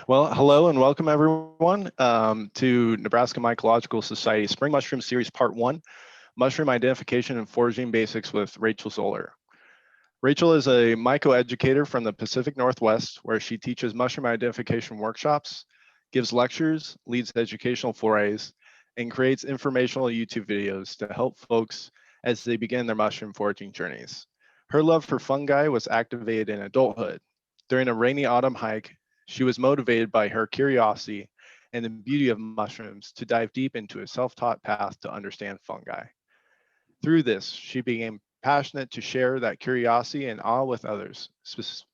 Well, hello and welcome everyone to Nebraska Mycological Society Spring Mushroom Series Part 1, Mushroom Identification and Foraging Basics with Rachel Zoller. Rachel is a myco-educator from the Pacific Northwest, where she teaches mushroom identification workshops, gives lectures, leads educational forays, and creates informational YouTube videos to help folks as they begin their mushroom foraging journeys. Her love for fungi was activated in adulthood. During a rainy autumn hike, she was motivated by her curiosity and the beauty of mushrooms to dive deep into a self-taught path to understand fungi. Through this, she became passionate to share that curiosity and awe with others,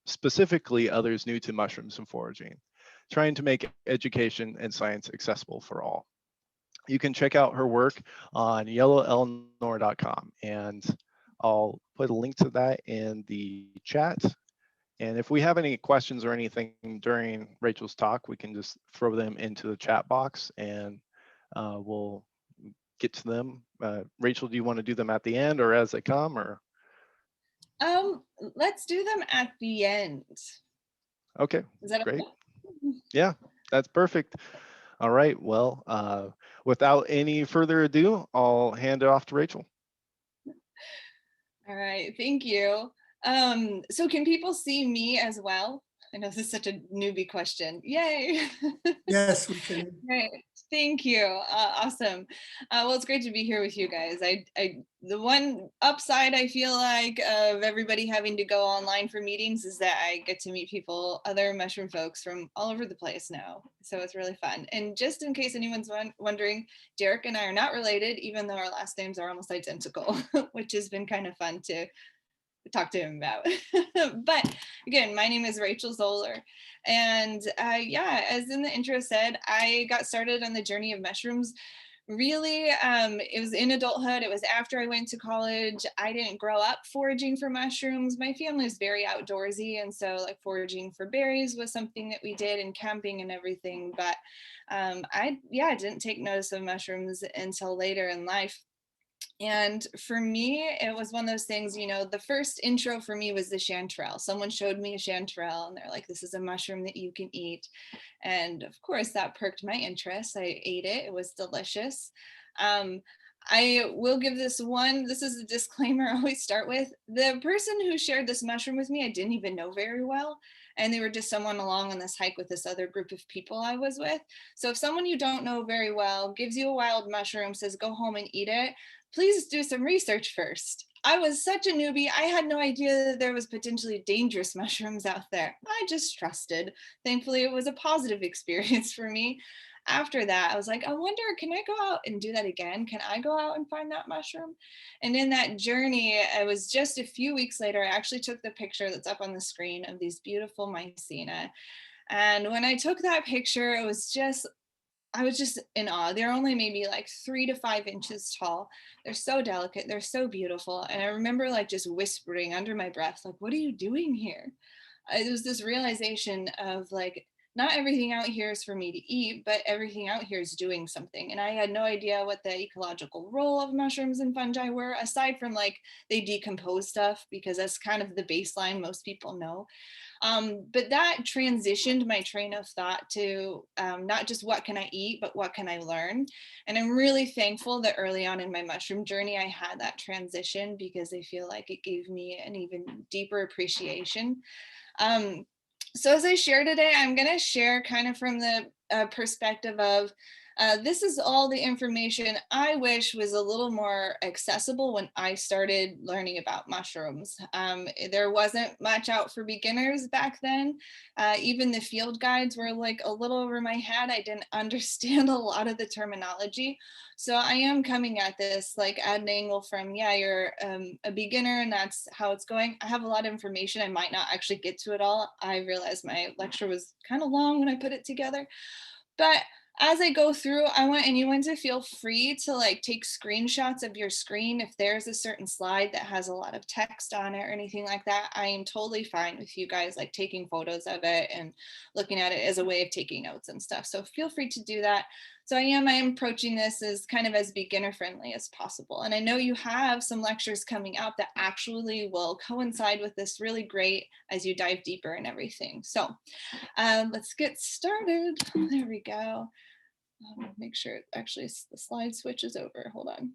specifically others new to mushrooms and foraging, trying to make education and science accessible for all. You can check out her work on yellowelnor.com, and I'll put a link to that in the chat. And if we have any questions or anything during Rachel's talk, we can just throw them into the chat box and we'll get to them. Rachel, do you want to do them at the end or as they come, or? Let's do them at the end. Okay, Is that great. okay? Yeah, that's perfect. All right, well, without any further ado, I'll hand it off to Rachel. All right, thank you. So can people see me as well? I know this is such a newbie question. Yay. Yes, we can. Great, thank you. Awesome. Well, it's great to be here with you guys. The one upside I feel like of everybody having to go online for meetings is that I get to meet people, other mushroom folks from all over the place now. So it's really fun. And just in case anyone's wondering, Derek and I are not related, even though our last names are almost identical, which has been kind of fun to talk to him about. But again, my name is Rachel Zoller. And yeah, as in the intro said, I got started on the journey of mushrooms. Really, it was in adulthood. It was after I went to college. I didn't grow up foraging for mushrooms. My family is very outdoorsy. And so like foraging for berries was something that we did, and camping and everything. But I didn't take notice of mushrooms until later in life. And for me, it was one of those things, you know, the first intro for me was the chanterelle. Someone showed me a chanterelle and they're like, this is a mushroom that you can eat. And of course, that perked my interest. I ate it. It was delicious. I will give this is a disclaimer I always start with. The person who shared this mushroom with me, I didn't even know very well. And they were just someone along on this hike with this other group of people I was with. So if someone you don't know very well gives you a wild mushroom, says go home and eat it, please do some research first. I was such a newbie. I had no idea that there was potentially dangerous mushrooms out there. I just trusted. Thankfully, it was a positive experience for me. After that, I was like, I wonder, can I go out and do that again? Can I go out and find that mushroom? And in that journey, it was just a few weeks later, I actually took the picture that's up on the screen of these beautiful mycena. And when I took that picture, I was just in awe. They're only maybe like 3 to 5 inches tall. They're so delicate. They're so beautiful. And I remember like just whispering under my breath, like, what are you doing here? It was this realization of like, not everything out here is for me to eat, but everything out here is doing something. And I had no idea what the ecological role of mushrooms and fungi were, aside from like they decompose stuff, because that's kind of the baseline most people know. But that transitioned my train of thought to not just what can I eat, but what can I learn? And I'm really thankful that early on in my mushroom journey, I had that transition, because I feel like it gave me an even deeper appreciation. So as I share today, I'm going to share kind of from the perspective of this is all the information I wish was a little more accessible when I started learning about mushrooms. There wasn't much out for beginners back then. Even the field guides were like a little over my head. I didn't understand a lot of the terminology. So I am coming at this like at an angle from, yeah, you're a beginner and that's how it's going. I have a lot of information. I might not actually get to it all. I realized my lecture was kind of long when I put it together. But as I go through, I want anyone to feel free to like take screenshots of your screen. If there's a certain slide that has a lot of text on it or anything like that, I am totally fine with you guys like taking photos of it and looking at it as a way of taking notes and stuff. So feel free to do that. So I am approaching this as kind of as beginner friendly as possible. And I know you have some lectures coming up that actually will coincide with this really great as you dive deeper and everything. So let's get started. There we go. Make sure actually the slide switches over. Hold on.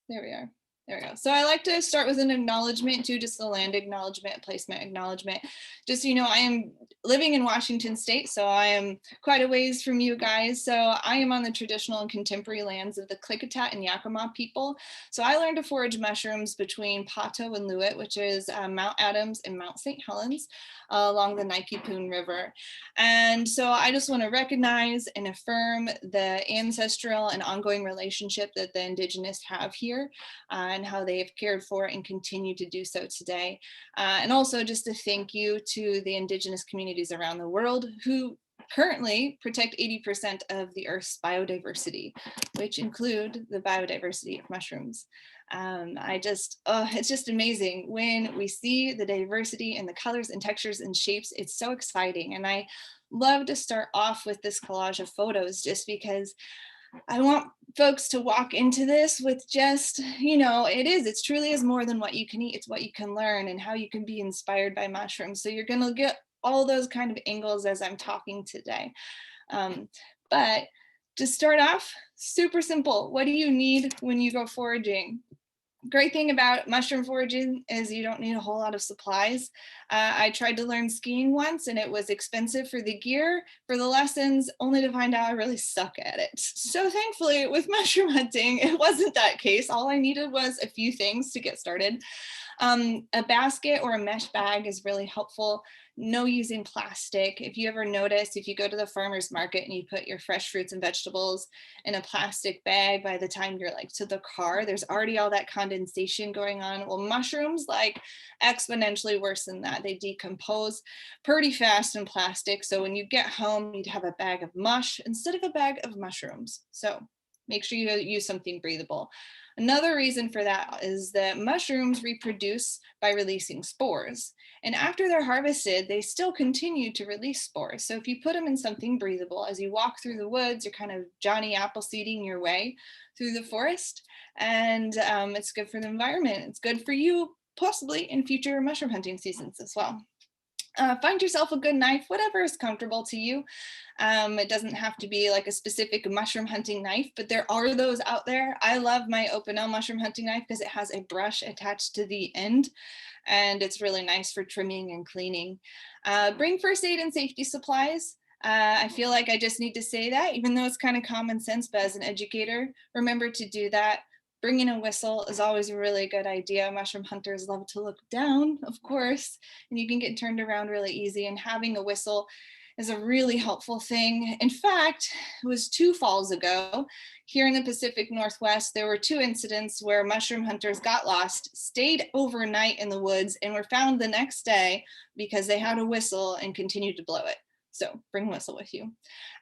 There we are. There we go. So I like to start with an acknowledgement too, just the land acknowledgement, placement acknowledgement. Just, you know, I am living in Washington State, so I am quite a ways from you guys. So I am on the traditional and contemporary lands of the Klickitat and Yakima people. So I learned to forage mushrooms between Pato and Lewitt, which is Mount Adams and Mount St. Helens along the Nikepoon River. And so I just want to recognize and affirm the ancestral and ongoing relationship that the Indigenous have here and how they have cared for and continue to do so today. And also just a thank you to the Indigenous communities around the world who currently protect 80% of the Earth's biodiversity, which include the biodiversity of mushrooms. It's just amazing when we see the diversity and the colors and textures and shapes. It's so exciting. And I love to start off with this collage of photos just because I want folks to walk into this with just, you know, it truly is more than what you can eat. It's what you can learn and how you can be inspired by mushrooms. So you're going to get all those kind of angles as I'm talking today. But to start off, super simple. What do you need when you go foraging? Great thing about mushroom foraging is you don't need a whole lot of supplies. I tried to learn skiing once and it was expensive for the gear, for the lessons, only to find out I really suck at it. So thankfully with mushroom hunting, it wasn't that case. All I needed was a few things to get started. A basket or a mesh bag is really helpful. No using plastic. If you ever notice, if you go to the farmer's market and you put your fresh fruits and vegetables in a plastic bag, by the time you're like to the car, there's already all that condensation going on. Well, mushrooms like exponentially worse than that. They decompose pretty fast in plastic. So when you get home, you'd have a bag of mush instead of a bag of mushrooms. So make sure you use something breathable. Another reason for that is that mushrooms reproduce by releasing spores. And after they're harvested, they still continue to release spores. So if you put them in something breathable, as you walk through the woods, you're kind of Johnny Appleseeding your way through the forest. And it's good for the environment. It's good for you, possibly in future mushroom hunting seasons as well. Find yourself a good knife, whatever is comfortable to you. It doesn't have to be like a specific mushroom hunting knife, but there are those out there. I love my Opinel mushroom hunting knife because it has a brush attached to the end and it's really nice for trimming and cleaning. Bring first aid and safety supplies. I feel like I just need to say that, even though it's kind of common sense, but as an educator, remember to do that. Bringing a whistle is always a really good idea. Mushroom hunters love to look down, of course, and you can get turned around really easy. And having a whistle is a really helpful thing. In fact, it was 2 falls ago here in the Pacific Northwest, there were 2 incidents where mushroom hunters got lost, stayed overnight in the woods, and were found the next day because they had a whistle and continued to blow it. So bring a whistle with you.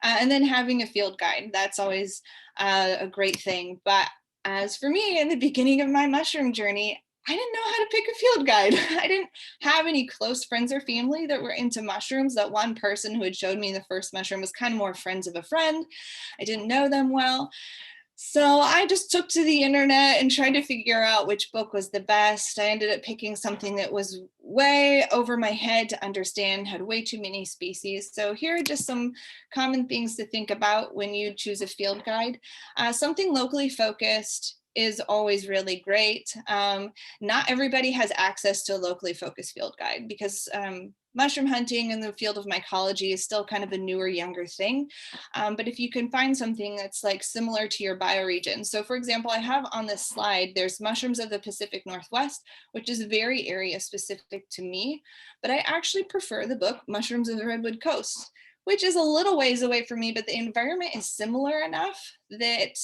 And then having a field guide, that's always a great thing. But as for me, in the beginning of my mushroom journey, I didn't know how to pick a field guide. I didn't have any close friends or family that were into mushrooms. That one person who had showed me the first mushroom was kind of more friends of a friend. I didn't know them well. So I just took to the internet and tried to figure out which book was the best. I ended up picking something that was way over my head to understand, had way too many species. So here are just some common things to think about when you choose a field guide. Something locally focused is always really great. Not everybody has access to a locally focused field guide because mushroom hunting in the field of mycology is still kind of a newer, younger thing. But if you can find something that's like similar to your bioregion. So for example, I have on this slide, there's mushrooms of the Pacific Northwest, which is very area specific to me, but I actually prefer the book Mushrooms of the Redwood Coast, which is a little ways away from me, but the environment is similar enough that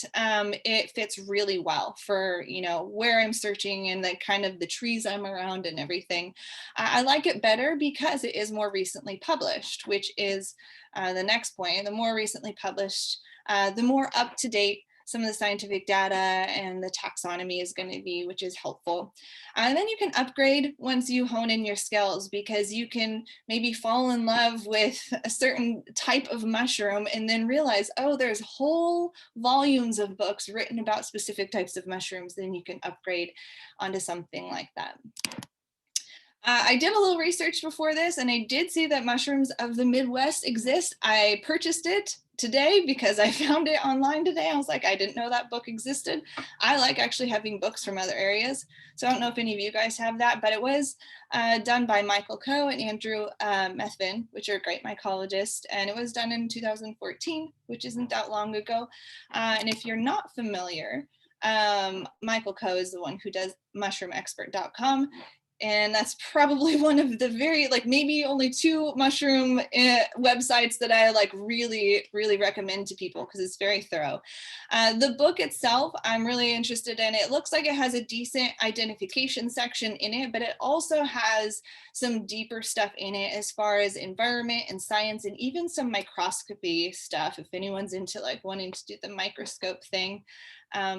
it fits really well for, you know, where I'm searching and the kind of the trees I'm around and everything. I like it better because it is more recently published, which is the next point. The more recently published, the more up to date some of the scientific data and the taxonomy is going to be, which is helpful. And then you can upgrade once you hone in your skills, because you can maybe fall in love with a certain type of mushroom and then realize, oh, there's whole volumes of books written about specific types of mushrooms. Then you can upgrade onto something like that. I did a little research before this, and I did see that mushrooms of the Midwest exist. I purchased it today because I found it online today. I was like, I didn't know that book existed. I like actually having books from other areas. So I don't know if any of you guys have that, but it was done by Michael Coe and Andrew Methvin, which are great mycologists. And it was done in 2014, which isn't that long ago. And if you're not familiar, Michael Coe is the one who does mushroomexpert.com. And that's probably one of the very, like, maybe only 2 mushroom websites that I like really recommend to people, because it's very thorough. The book itself, I'm really interested in. It looks like it has a decent identification section in it, but it also has some deeper stuff in it as far as environment and science, and even some microscopy stuff if anyone's into like wanting to do the microscope thing.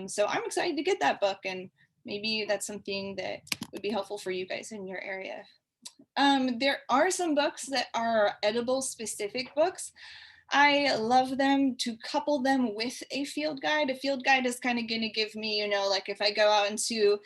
So I'm excited to get that book, and maybe that's something that would be helpful for you guys in your area. There are some books that are edible specific books. I love them to couple them with a field guide. A field guide is kind of going to give me, you know, like if I go out into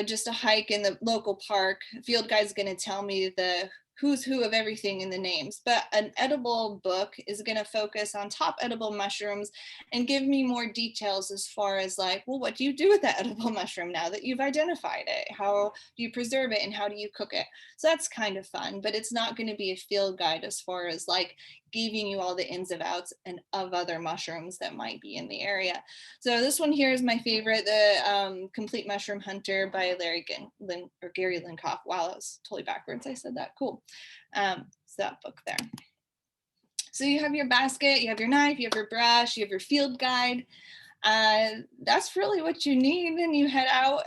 just a hike in the local park, field guide is going to tell me the who's who of everything in the names. But an edible book is going to focus on top edible mushrooms and give me more details as far as like, well, what do you do with that edible mushroom now that you've identified it? How do you preserve it and how do you cook it? So that's kind of fun, but it's not going to be a field guide as far as like giving you all the ins and outs and of other mushrooms that might be in the area. So this one here is my favorite, the Complete Mushroom Hunter by Gary Linkoff. Wow, that was totally backwards. I said that. Cool. So that book there. So you have your basket, you have your knife, you have your brush, you have your field guide. That's really what you need, and you head out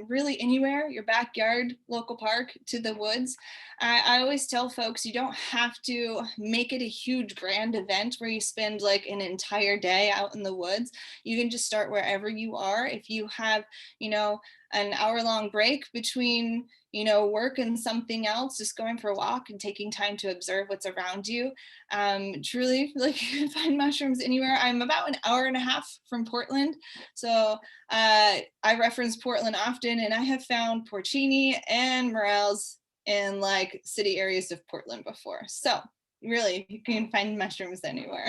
really anywhere, your backyard, local park, to the woods. I always tell folks you don't have to make it a huge grand event where you spend like an entire day out in the woods. You can just start wherever you are. If you have, you know, an hour-long break between, you know, work and something else, just going for a walk and taking time to observe what's around you. Truly, like, you can find mushrooms anywhere. I'm about an hour and a half from Portland, so I reference Portland often, and I have found porcini and morels in like city areas of Portland before. So really, you can find mushrooms anywhere.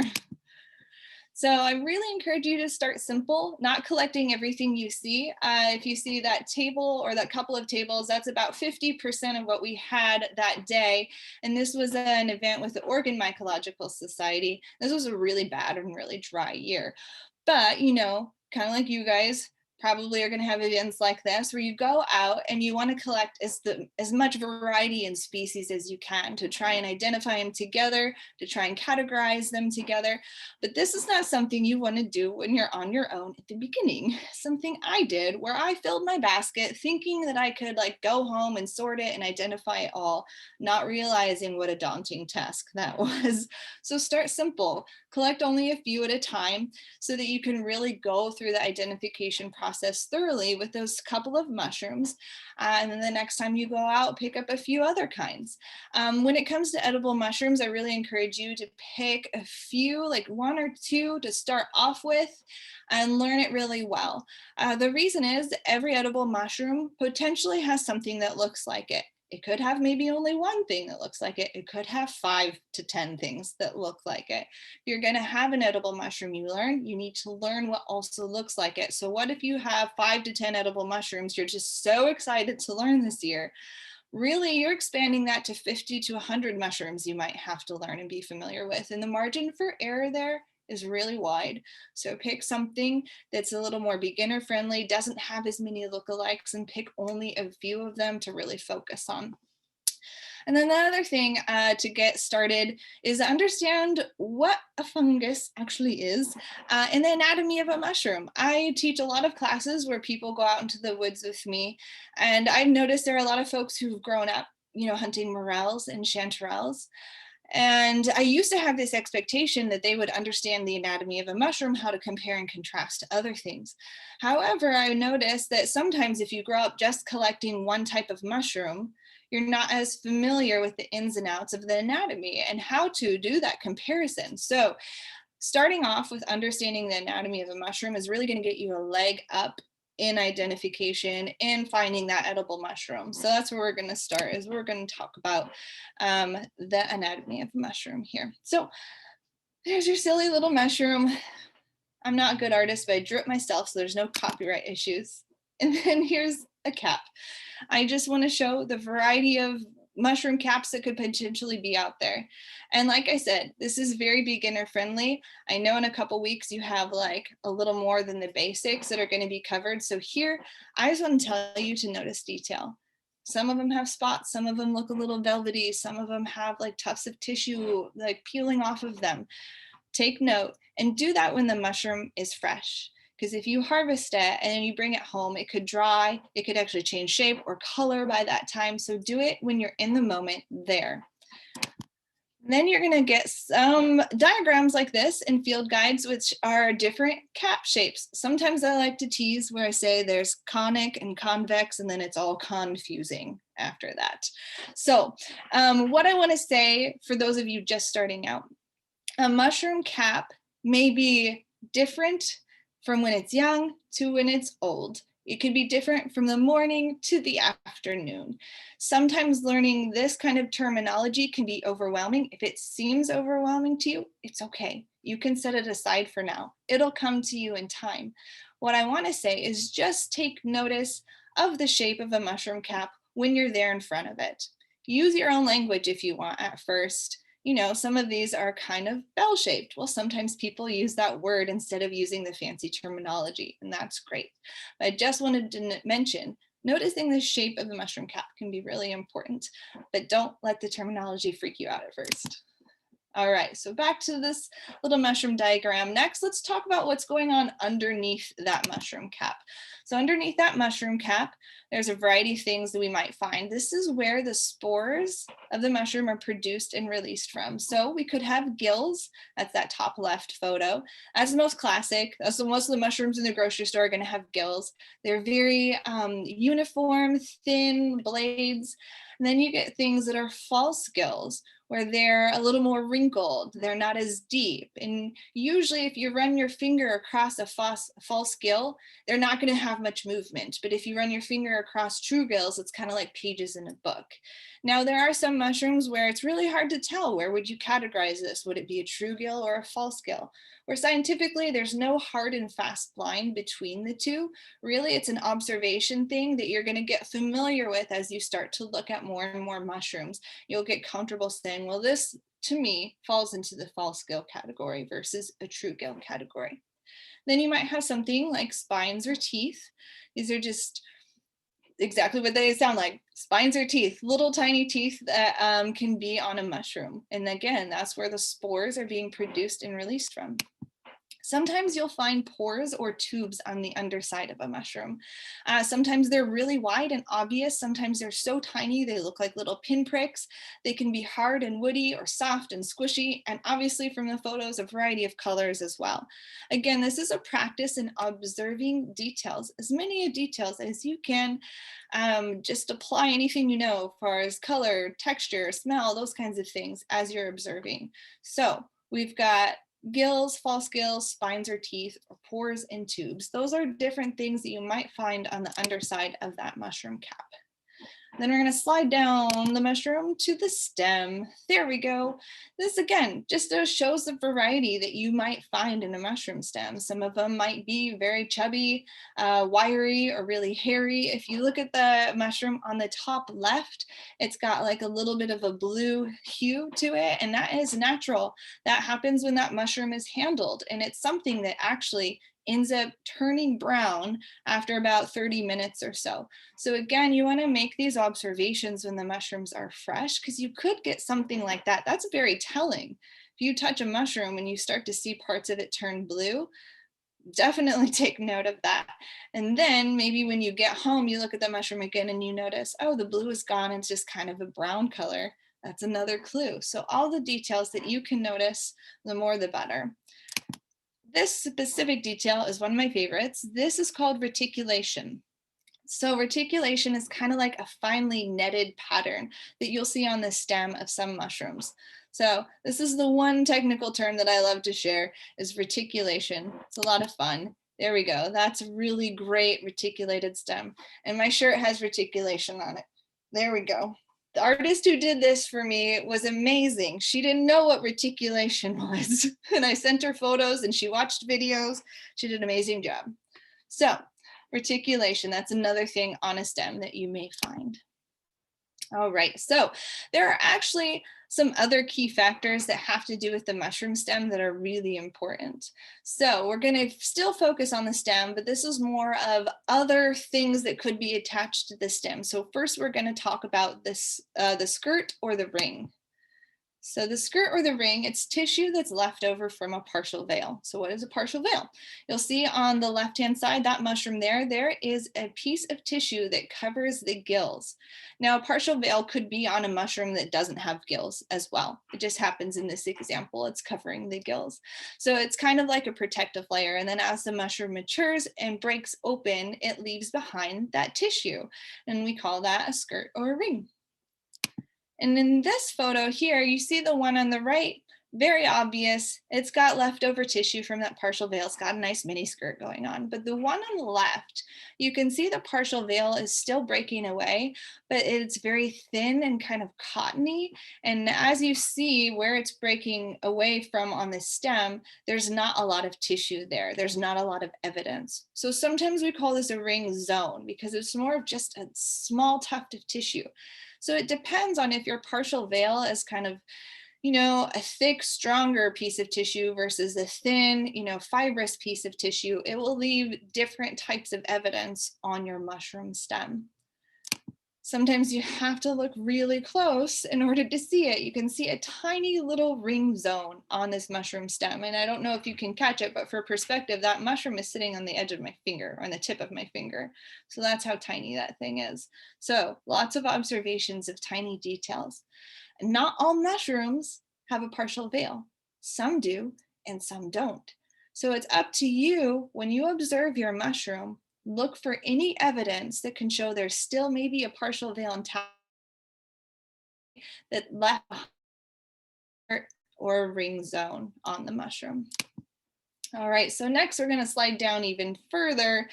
So I really encourage you to start simple, not collecting everything you see. If you see that table or that couple of tables, that's about 50% of what we had that day. And this was an event with the Oregon Mycological Society. This was a really bad and really dry year. But, you know, kind of like you guys probably are going to have events like this where you go out and you want to collect as much variety and species as you can to try and identify them together, to try and categorize them together. But this is not something you want to do when you're on your own at the beginning. Something I did where I filled my basket thinking that I could like go home and sort it and identify it all, not realizing what a daunting task that was. So start simple, collect only a few at a time so that you can really go through the identification process thoroughly with those couple of mushrooms. And then the next time you go out, pick up a few other kinds. When it comes to edible mushrooms, I really encourage you to pick a few, like 1 or 2 to start off with and learn it really well. The reason is that every edible mushroom potentially has something that looks like it. It could have maybe only 1 thing that looks like it. It could have 5 to 10 things that look like it. If you're going to have an edible mushroom you learn, you need to learn what also looks like it. So what if you have 5 to 10 edible mushrooms you're just so excited to learn this year? Really, you're expanding that to 50 to 100 mushrooms you might have to learn and be familiar with. And the margin for error there is really wide. So pick something that's a little more beginner friendly, doesn't have as many lookalikes, and pick only a few of them to really focus on. And then the other thing to get started is understand what a fungus actually is and the anatomy of a mushroom. I teach a lot of classes where people go out into the woods with me, and I've noticed there are a lot of folks who've grown up, hunting morels and chanterelles. And I used to have this expectation that they would understand the anatomy of a mushroom, how to compare and contrast to other things. However, I noticed that sometimes if you grow up just collecting one type of mushroom, you're not as familiar with the ins and outs of the anatomy and how to do that comparison. So starting off with understanding the anatomy of a mushroom is really going to get you a leg up in identification and finding that edible mushroom. So that's where we're going to start, is we're going to talk about the anatomy of a mushroom here. So there's your silly little mushroom. I'm not a good artist, but I drew it myself, so there's no copyright issues. And then here's a cap. I just want to show the variety of mushroom caps that could potentially be out there. And like I said, this is very beginner friendly. I know in a couple weeks you have like a little more than the basics that are going to be covered. So here, I just want to tell you to notice detail. Some of them have spots, some of them look a little velvety, some of them have like tufts of tissue like peeling off of them. Take note and do that when the mushroom is fresh. Because if you harvest it and then you bring it home, it could dry, it could actually change shape or color by that time. So do it when you're in the moment there. And then you're going to get some diagrams like this in field guides, which are different cap shapes. Sometimes I like to tease where I say there's conic and convex, and then it's all confusing after that. So what I want to say for those of you just starting out, a mushroom cap may be different from when it's young to when it's old. It could be different from the morning to the afternoon. Sometimes learning this kind of terminology can be overwhelming. If it seems overwhelming to you, it's okay. You can set it aside for now. It'll come to you in time. What I want to say is just take notice of the shape of a mushroom cap when you're there in front of it. Use your own language if you want at first. Some of these are kind of bell-shaped. Well, sometimes people use that word instead of using the fancy terminology, and that's great. But I just wanted to mention, noticing the shape of the mushroom cap can be really important, but don't let the terminology freak you out at first. All right, so back to this little mushroom diagram. Next, let's talk about what's going on underneath that mushroom cap. So underneath that mushroom cap, there's a variety of things that we might find. This is where the spores of the mushroom are produced and released from. So we could have gills. That's that top left photo. That's the most classic. So most of the mushrooms in the grocery store are going to have gills. They're very uniform, thin blades. And then you get things that are false gills, where they're a little more wrinkled, they're not as deep. And usually if you run your finger across a false gill, they're not gonna have much movement. But if you run your finger across true gills, it's kind of like pages in a book. Now there are some mushrooms where it's really hard to tell, where would you categorize this? Would it be a true gill or a false gill? Where scientifically there's no hard and fast line between the two. Really, it's an observation thing that you're gonna get familiar with as you start to look at more and more mushrooms. You'll get comfortable saying, well, this to me falls into the false gill category versus a true gill category. Then you might have something like spines or teeth. These are just exactly what they sound like. Spines or teeth, little tiny teeth that can be on a mushroom. And again, that's where the spores are being produced and released from. Sometimes you'll find pores or tubes on the underside of a mushroom. Sometimes they're really wide and obvious. Sometimes they're so tiny they look like little pinpricks. They can be hard and woody or soft and squishy, and obviously from the photos, a variety of colors as well. Again, this is a practice in observing details, as many details as you can. Just apply anything you know as far as color, texture, smell, those kinds of things as you're observing. So we've got gills, false gills, spines or teeth, or pores and tubes. Those are different things that you might find on the underside of that mushroom cap. Then we're going to slide down the mushroom to the stem. There we go. This again just shows the variety that you might find in a mushroom stem. Some of them might be very chubby, wiry, or really hairy. If you look at the mushroom on the top left, it's got like a little bit of a blue hue to it, and that is natural. That happens when that mushroom is handled, and it's something that actually ends up turning brown after about 30 minutes or so. So again, you want to make these observations when the mushrooms are fresh, because you could get something like that. That's very telling. If you touch a mushroom and you start to see parts of it turn blue, definitely take note of that. And then maybe when you get home, you look at the mushroom again and you notice, oh, the blue is gone and it's just kind of a brown color. That's another clue. So all the details that you can notice, the more the better. This specific detail is one of my favorites. This is called reticulation. So reticulation is kind of like a finely netted pattern that you'll see on the stem of some mushrooms. So this is the one technical term that I love to share, is reticulation. It's a lot of fun. There we go. That's a really great reticulated stem. And my shirt has reticulation on it. There we go. The artist who did this for me was amazing. She didn't know what reticulation was. And I sent her photos and she watched videos. She did an amazing job. So reticulation, that's another thing on a stem that you may find. All right, so there are actually some other key factors that have to do with the mushroom stem that are really important. So we're going to still focus on the stem, but this is more of other things that could be attached to the stem. So first we're going to talk about this, the skirt or the ring. So the skirt or the ring, it's tissue that's left over from a partial veil. So what is a partial veil? You'll see on the left-hand side, that mushroom there is a piece of tissue that covers the gills. Now, a partial veil could be on a mushroom that doesn't have gills as well. It just happens in this example, it's covering the gills. So it's kind of like a protective layer. And then as the mushroom matures and breaks open, it leaves behind that tissue. And we call that a skirt or a ring. And in this photo here, you see the one on the right, very obvious. It's got leftover tissue from that partial veil. It's got a nice mini skirt going on. But the one on the left, you can see the partial veil is still breaking away, but it's very thin and kind of cottony. And as you see where it's breaking away from on the stem, there's not a lot of tissue there. There's not a lot of evidence. So sometimes we call this a ring zone because it's more of just a small tuft of tissue. So it depends on if your partial veil is kind of, you know, a thick, stronger piece of tissue versus a thin, you know, fibrous piece of tissue. It will leave different types of evidence on your mushroom stem. Sometimes you have to look really close in order to see it. You can see a tiny little ring zone on this mushroom stem. And I don't know if you can catch it, but for perspective, that mushroom is sitting on the edge of my finger, or on the tip of my finger. So that's how tiny that thing is. So lots of observations of tiny details. And not all mushrooms have a partial veil. Some do, and some don't. So it's up to you when you observe your mushroom, look for any evidence that can show there's still maybe a partial veil intact that left or a ring zone on the mushroom. All right, so next we're going to slide down even further.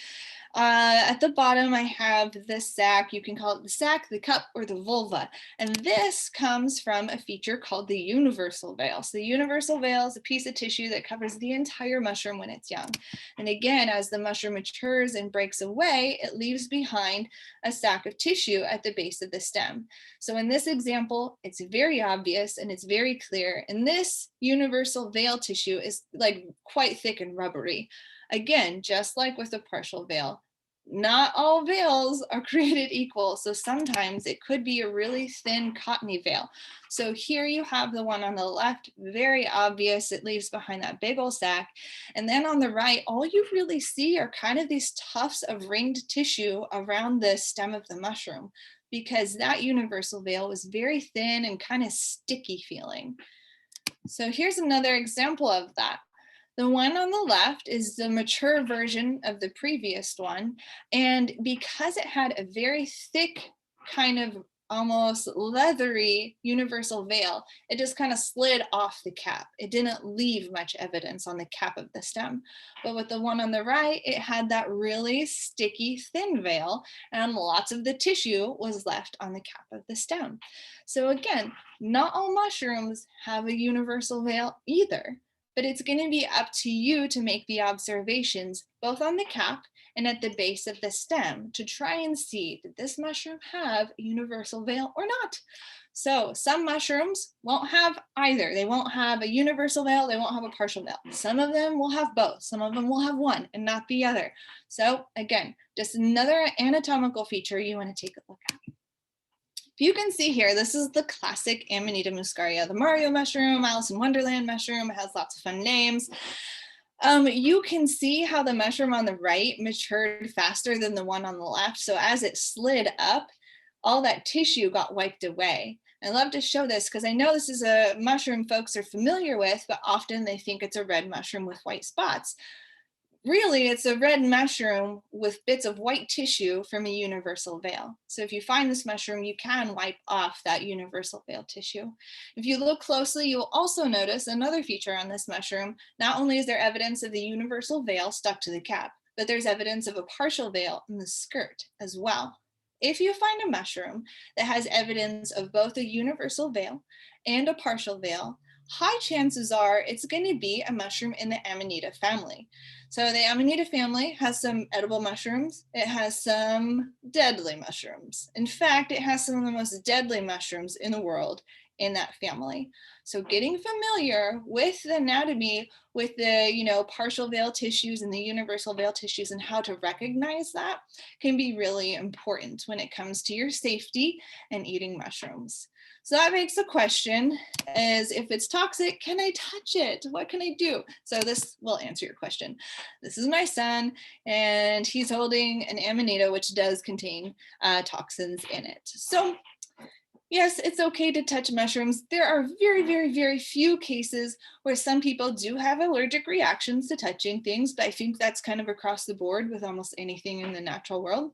At the bottom, I have the sac. You can call it the sac, the cup, or the vulva. And this comes from a feature called the universal veil. So the universal veil is a piece of tissue that covers the entire mushroom when it's young. And again, as the mushroom matures and breaks away, it leaves behind a sac of tissue at the base of the stem. So in this example, it's very obvious and it's very clear. And this universal veil tissue is like quite thick and rubbery. Again, just like with a partial veil, not all veils are created equal. So sometimes it could be a really thin cottony veil. So here you have the one on the left, very obvious. It leaves behind that big old sac. And then on the right, all you really see are kind of these tufts of ringed tissue around the stem of the mushroom, because that universal veil was very thin and kind of sticky feeling. So here's another example of that. The one on the left is the mature version of the previous one. And because it had a very thick, kind of almost leathery universal veil, it just kind of slid off the cap. It didn't leave much evidence on the cap of the stem. But with the one on the right, it had that really sticky, thin veil, and lots of the tissue was left on the cap of the stem. So again, not all mushrooms have a universal veil either. but it's going to be up to you to make the observations both on the cap and at the base of the stem to try and see, did this mushroom have a universal veil or not? So some mushrooms won't have either. They won't have a universal veil, they won't have a partial veil. Some of them will have both. Some of them will have one and not the other. So again, just another anatomical feature you want to take a look at. You can see here, this is the classic Amanita muscaria, the Mario mushroom, Alice in Wonderland mushroom. It has lots of fun names. You can see how the mushroom on the right matured faster than the one on the left. So as it slid up, all that tissue got wiped away. I love to show this because I know this is a mushroom folks are familiar with, but often they think it's a red mushroom with white spots. Really, it's a red mushroom with bits of white tissue from a universal veil. So if you find this mushroom, you can wipe off that universal veil tissue. If you look closely, you'll also notice another feature on this mushroom. Not only is there evidence of the universal veil stuck to the cap, but there's evidence of a partial veil in the skirt as well. If you find a mushroom that has evidence of both a universal veil and a partial veil, high chances are it's going to be a mushroom in the Amanita family. So the Amanita family has some edible mushrooms. It has some deadly mushrooms. In fact, it has some of the most deadly mushrooms in the world in that family. So getting familiar with the anatomy, with the partial veil tissues and the universal veil tissues and how to recognize that can be really important when it comes to your safety and eating mushrooms. So that makes the question is, if it's toxic, can I touch it? What can I do? So this will answer your question. This is my son, and he's holding an Amanita, which does contain toxins in it. So yes, it's okay to touch mushrooms. There are very, very, very few cases where some people do have allergic reactions to touching things, but I think that's kind of across the board with almost anything in the natural world.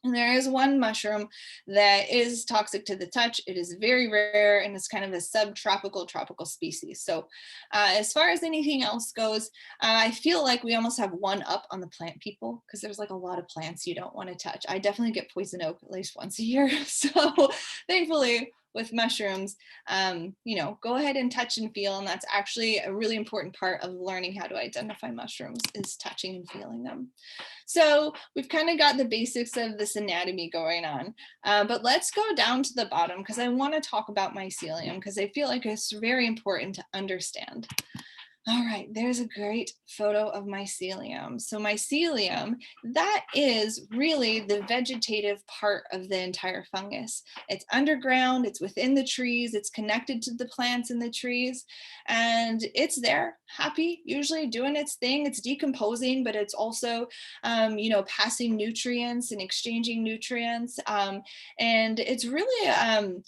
And there is one mushroom that is toxic to the touch. It is very rare and it's kind of a subtropical tropical species. So as far as anything else goes, I feel like we almost have one up on the plant people because there's like a lot of plants you don't want to touch. I definitely get poison oak at least once a year. So thankfully, with mushrooms, go ahead and touch and feel. And that's actually a really important part of learning how to identify mushrooms is touching and feeling them. So we've kind of got the basics of this anatomy going on, but let's go down to the bottom because I want to talk about mycelium because I feel like it's very important to understand. All right, there's a great photo of mycelium. So mycelium, that is really the vegetative part of the entire fungus. It's underground, it's within the trees, it's connected to the plants in the trees, and it's there, happy, usually doing its thing. It's decomposing, but it's also, passing nutrients and exchanging nutrients. And it's really,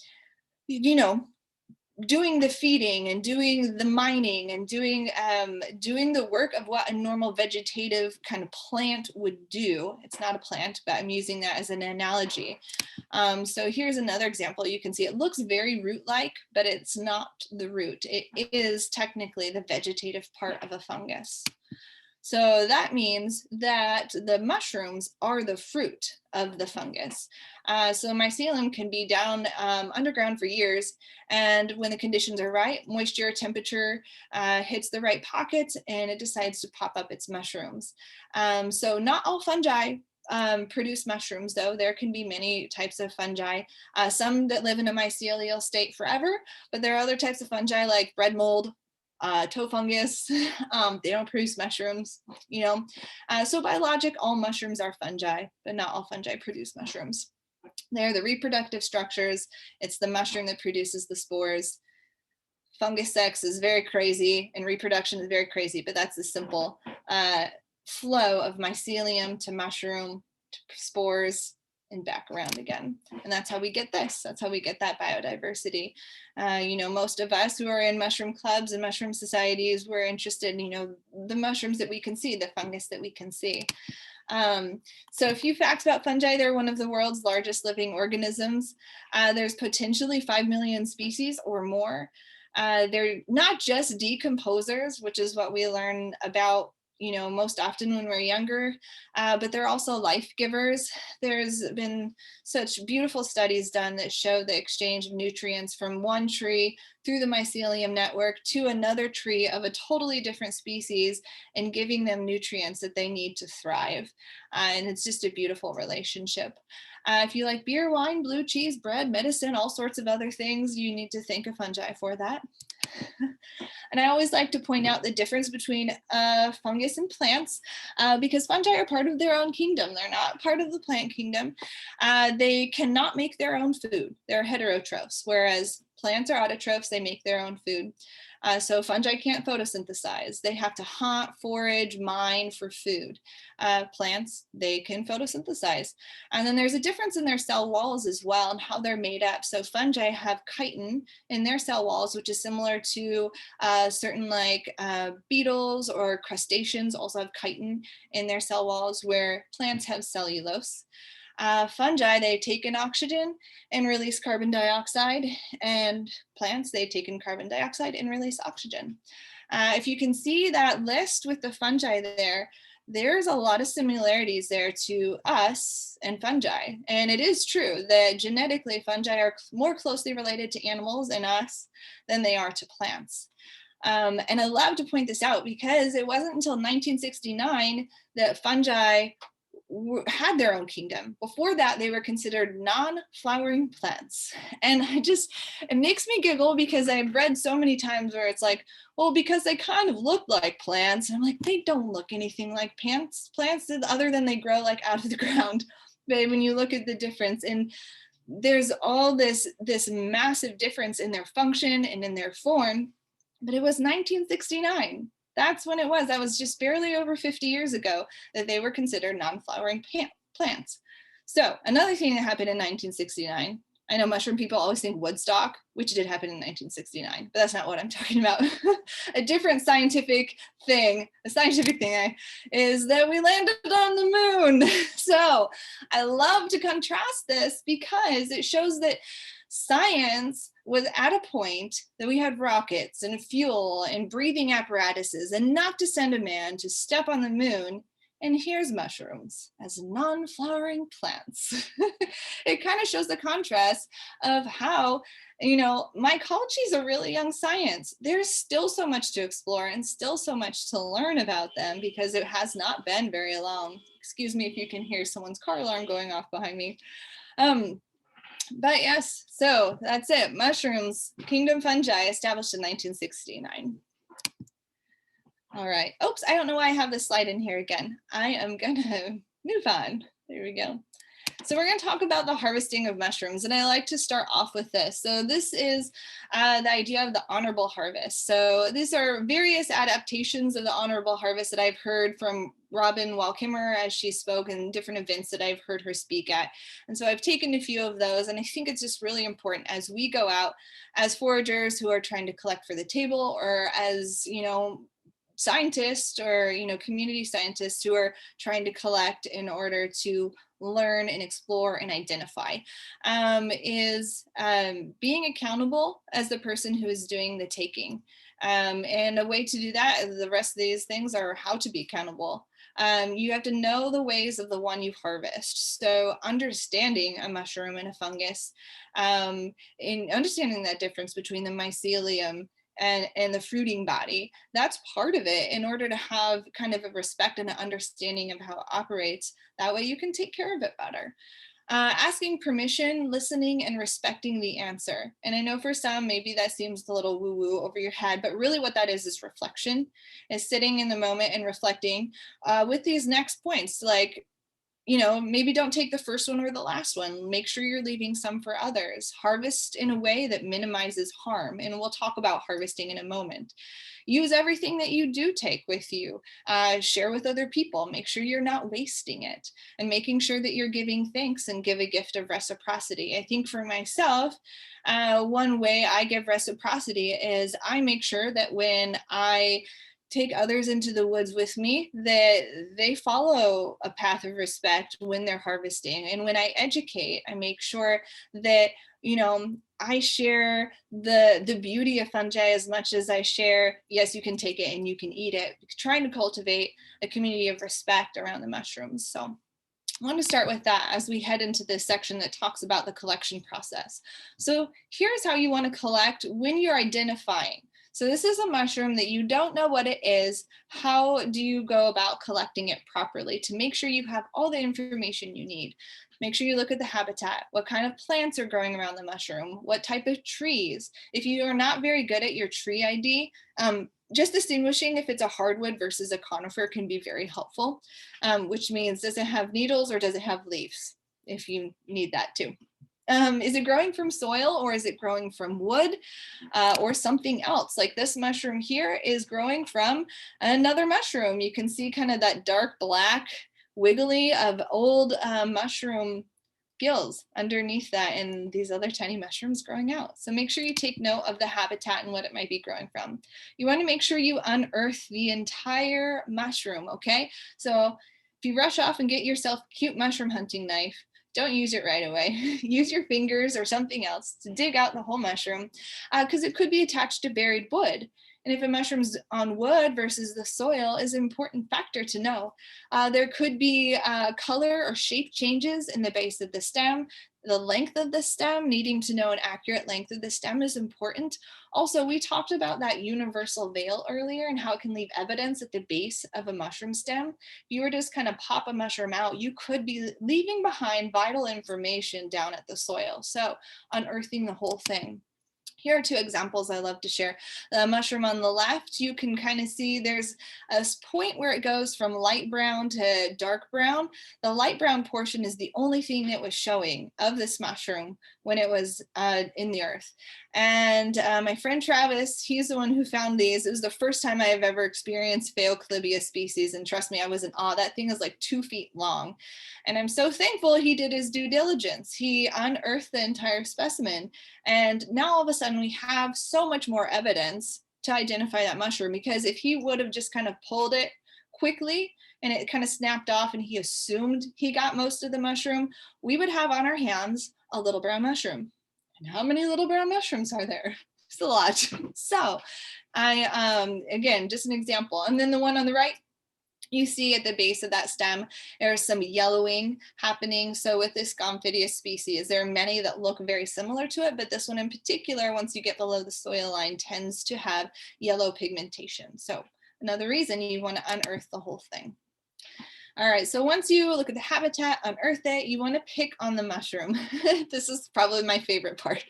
doing the feeding and doing the mining and doing the work of what a normal vegetative kind of plant would do. It's not a plant, but I'm using that as an analogy. So here's another example. You can see it looks very root-like, but it's not the root. It is technically the vegetative part of a fungus. So that means that the mushrooms are the fruit of the fungus. So mycelium can be down underground for years, and when the conditions are right, moisture, temperature hits the right pockets, and it decides to pop up its mushrooms. So not all fungi produce mushrooms, though. There can be many types of fungi, some that live in a mycelial state forever, but there are other types of fungi like bread mold, toe fungus. They don't produce mushrooms, so by logic, all mushrooms are fungi, but not all fungi produce mushrooms. They're the reproductive structures. It's the mushroom that produces the spores. Fungus sex is very crazy and reproduction is very crazy, but that's the simple flow of mycelium to mushroom to spores and back around again. And that's how we get this. That's how we get that biodiversity. Most of us who are in mushroom clubs and mushroom societies, we're interested in, the mushrooms that we can see, the fungus that we can see. So a few facts about fungi. They're one of the world's largest living organisms. There's potentially 5 million species or more. They're not just decomposers, which is what we learn about most often when we're younger, but they're also life givers. There's been such beautiful studies done that show the exchange of nutrients from one tree through the mycelium network to another tree of a totally different species and giving them nutrients that they need to thrive. And it's just a beautiful relationship. If you like beer, wine, blue cheese, bread, medicine, all sorts of other things, you need to think of fungi for that. And I always like to point out the difference between fungus and plants because fungi are part of their own kingdom. They're not part of the plant kingdom. They cannot make their own food. They're heterotrophs, whereas plants are autotrophs. They make their own food. So fungi can't photosynthesize. They have to hunt, forage, mine for food. Plants, they can photosynthesize. And then there's a difference in their cell walls as well and how they're made up. So fungi have chitin in their cell walls, which is similar to certain beetles or crustaceans also have chitin in their cell walls, where plants have cellulose. Fungi, they take in oxygen and release carbon dioxide, and plants, they take in carbon dioxide and release oxygen. If you can see that list with the fungi there, there's a lot of similarities there to us and fungi. And it is true that genetically fungi are more closely related to animals and us than they are to plants. And I love to point this out because it wasn't until 1969 that fungi had their own kingdom. Before that, they were considered non-flowering plants. And it makes me giggle because I've read so many times where it's like, well, because they kind of look like plants. And I'm like, they don't look anything like plants other than they grow like out of the ground. But when you look at the difference, and there's all this massive difference in their function and in their form, but it was 1969. That's when it was. That was just barely over 50 years ago that they were considered non-flowering plants. So another thing that happened in 1969, I know mushroom people always think Woodstock, which did happen in 1969, but that's not what I'm talking about. A different scientific thing, is that we landed on the moon. So I love to contrast this because it shows that science was at a point that we had rockets and fuel and breathing apparatuses enough to send a man to step on the moon. And here's mushrooms as non-flowering plants. It kind of shows the contrast of how, mycology is a really young science. There's still so much to explore and still so much to learn about them because it has not been very long. Excuse me if you can hear someone's car alarm going off behind me. But yes, so that's it. Mushrooms, kingdom fungi, established in 1969. All right. Oops, I don't know why I have this slide in here again. I am gonna move on. There we go. So we're going to talk about the harvesting of mushrooms, and I like to start off with this. So this is the idea of the honorable harvest. So these are various adaptations of the honorable harvest that I've heard from Robin Walkimmer as she spoke in different events that I've heard her speak at. And so I've taken a few of those, and I think it's just really important as we go out as foragers who are trying to collect for the table, or as, scientists or, community scientists who are trying to collect in order to learn and explore and identify, is being accountable as the person who is doing the taking. And a way to do that, the rest of these things are how to be accountable. You have to know the ways of the one you harvest. So understanding a mushroom and a fungus, in understanding that difference between the mycelium and the fruiting body, that's part of it in order to have kind of a respect and an understanding of how it operates. That way you can take care of it better. Asking permission, listening, and respecting the answer. And I know for some, maybe that seems a little woo-woo over your head, but really what that is reflection, is sitting in the moment and reflecting with these next points, like, maybe don't take the first one or the last one. Make sure you're leaving some for others. Harvest in a way that minimizes harm. And we'll talk about harvesting in a moment. Use everything that you do take with you. Share with other people. Make sure you're not wasting it. And making sure that you're giving thanks and give a gift of reciprocity. I think for myself, one way I give reciprocity is I make sure that when I take others into the woods with me, that they follow a path of respect when they're harvesting. And when I educate, I make sure that, you know, I share the beauty of fungi as much as I share, yes, you can take it and you can eat it, trying to cultivate a community of respect around the mushrooms. So I want to start with that as we head into this section that talks about the collection process. So here's how you want to collect when you're identifying. So this is a mushroom that you don't know what it is. How do you go about collecting it properly to make sure you have all the information you need? Make sure you look at the habitat, what kind of plants are growing around the mushroom, what type of trees. If you are not very good at your tree ID, just distinguishing if it's a hardwood versus a conifer can be very helpful, which means does it have needles or does it have leaves, if you need that too. Is it growing from soil or is it growing from wood or something else? Like this mushroom here is growing from another mushroom. You can see kind of that dark black wiggly of old mushroom gills underneath that and these other tiny mushrooms growing out. So make sure you take note of the habitat and what it might be growing from. You want to make sure you unearth the entire mushroom, okay? So if you rush off and get yourself a cute mushroom hunting knife, don't use it right away. Use your fingers or something else to dig out the whole mushroom because it could be attached to buried wood. And if a mushroom's on wood versus the soil is an important factor to know. There could be color or shape changes in the base of the stem. The length of the stem, needing to know an accurate length of the stem is important. Also, we talked about that universal veil earlier and how it can leave evidence at the base of a mushroom stem. If you were to just kind of pop a mushroom out, you could be leaving behind vital information down at the soil. So unearthing the whole thing. Here are two examples I love to share. The mushroom on the left, you can kind of see there's a point where it goes from light brown to dark brown. The light brown portion is the only thing that was showing of this mushroom when it was in the earth. And my friend Travis, he's the one who found these. It was the first time I have ever experienced Phaeoclibia species. And trust me, I was in awe. That thing is like 2 feet long. And I'm so thankful he did his due diligence. He unearthed the entire specimen. And now all of a sudden we have so much more evidence to identify that mushroom, because if he would have just kind of pulled it quickly and it kind of snapped off and he assumed he got most of the mushroom, we would have on our hands a little brown mushroom. And how many little brown mushrooms are there? It's a lot. So again, just an example. And then the one on the right, you see at the base of that stem, there's some yellowing happening. So with this Gomphidius species, there are many that look very similar to it, but this one in particular, once you get below the soil line, tends to have yellow pigmentation. So another reason you want to unearth the whole thing. All right, so once you look at the habitat, unearth it, you want to pick on the mushroom. This is probably my favorite part.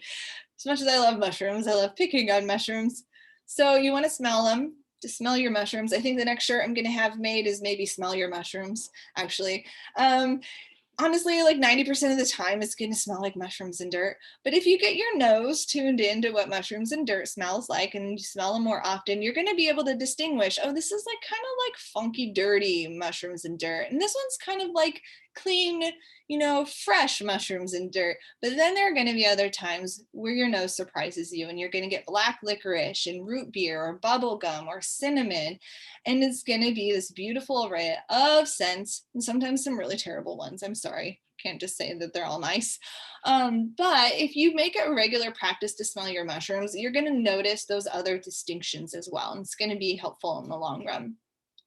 As much as I love mushrooms, I love picking on mushrooms. So you want to smell them. To smell your mushrooms. I think the next shirt I'm going to have made is maybe smell your mushrooms, actually. Honestly, like 90% of the time it's going to smell like mushrooms and dirt. But if you get your nose tuned into what mushrooms and dirt smells like and you smell them more often, you're going to be able to distinguish, oh, this is like kind of like funky, dirty mushrooms and dirt. And this one's kind of like clean, you know, fresh mushrooms and dirt. But then there are going to be other times where your nose surprises you and you're going to get black licorice and root beer or bubble gum or cinnamon. And it's going to be this beautiful array of scents and sometimes some really terrible ones. I'm sorry. Can't just say that they're all nice. But if you make it a regular practice to smell your mushrooms, you're going to notice those other distinctions as well. And it's going to be helpful in the long run.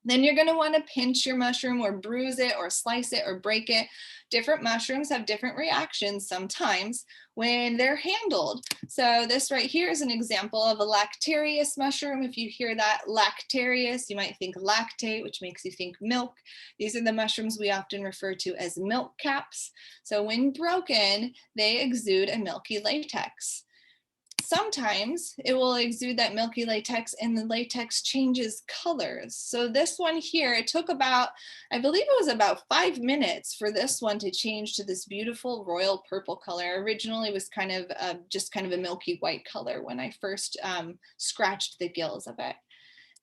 Then you're going to want to pinch your mushroom or bruise it or slice it or break it. Different mushrooms have different reactions sometimes when they're handled. So this right here is an example of a lactarius mushroom. If you hear that lactarius, you might think lactate, which makes you think milk. These are the mushrooms we often refer to as milk caps. So when broken, they exude a milky latex. Sometimes it will exude that milky latex and the latex changes colors. So this one here, it took about, I believe it was about 5 minutes for this one to change to this beautiful royal purple color. Originally it was kind of just kind of a milky white color when I first scratched the gills of it.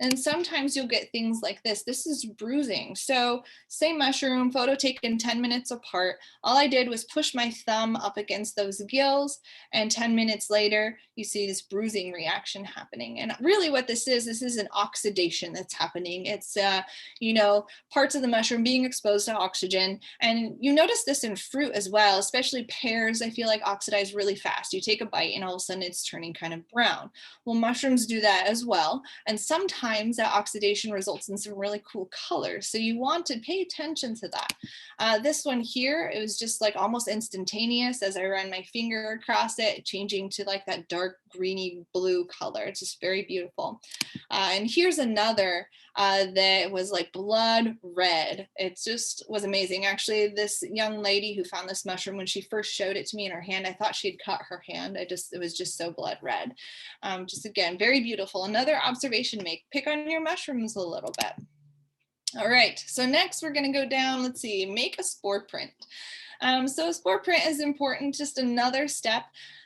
And sometimes you'll get things like this. This is bruising. So same mushroom, photo taken 10 minutes apart. All I did was push my thumb up against those gills, and 10 minutes later, you see this bruising reaction happening. And really what this is an oxidation that's happening. It's, you know, parts of the mushroom being exposed to oxygen. And you notice this in fruit as well, especially pears, I feel like oxidize really fast. You take a bite and all of a sudden it's turning kind of brown. Well, mushrooms do that as well. And sometimes that oxidation results in some really cool colors. So you want to pay attention to that. This one here, it was just like almost instantaneous as I ran my finger across it, changing to like that dark greeny blue color. It's just very beautiful. And here's another that was like blood red. It just was amazing. Actually, this young lady who found this mushroom, when she first showed it to me in her hand, I thought she'd cut her hand. It was just so blood red. Just again, very beautiful. Another observation to make, pick on your mushrooms a little bit. All right, so next we're gonna go down, let's see, make a spore print. So a spore print is important, just another step.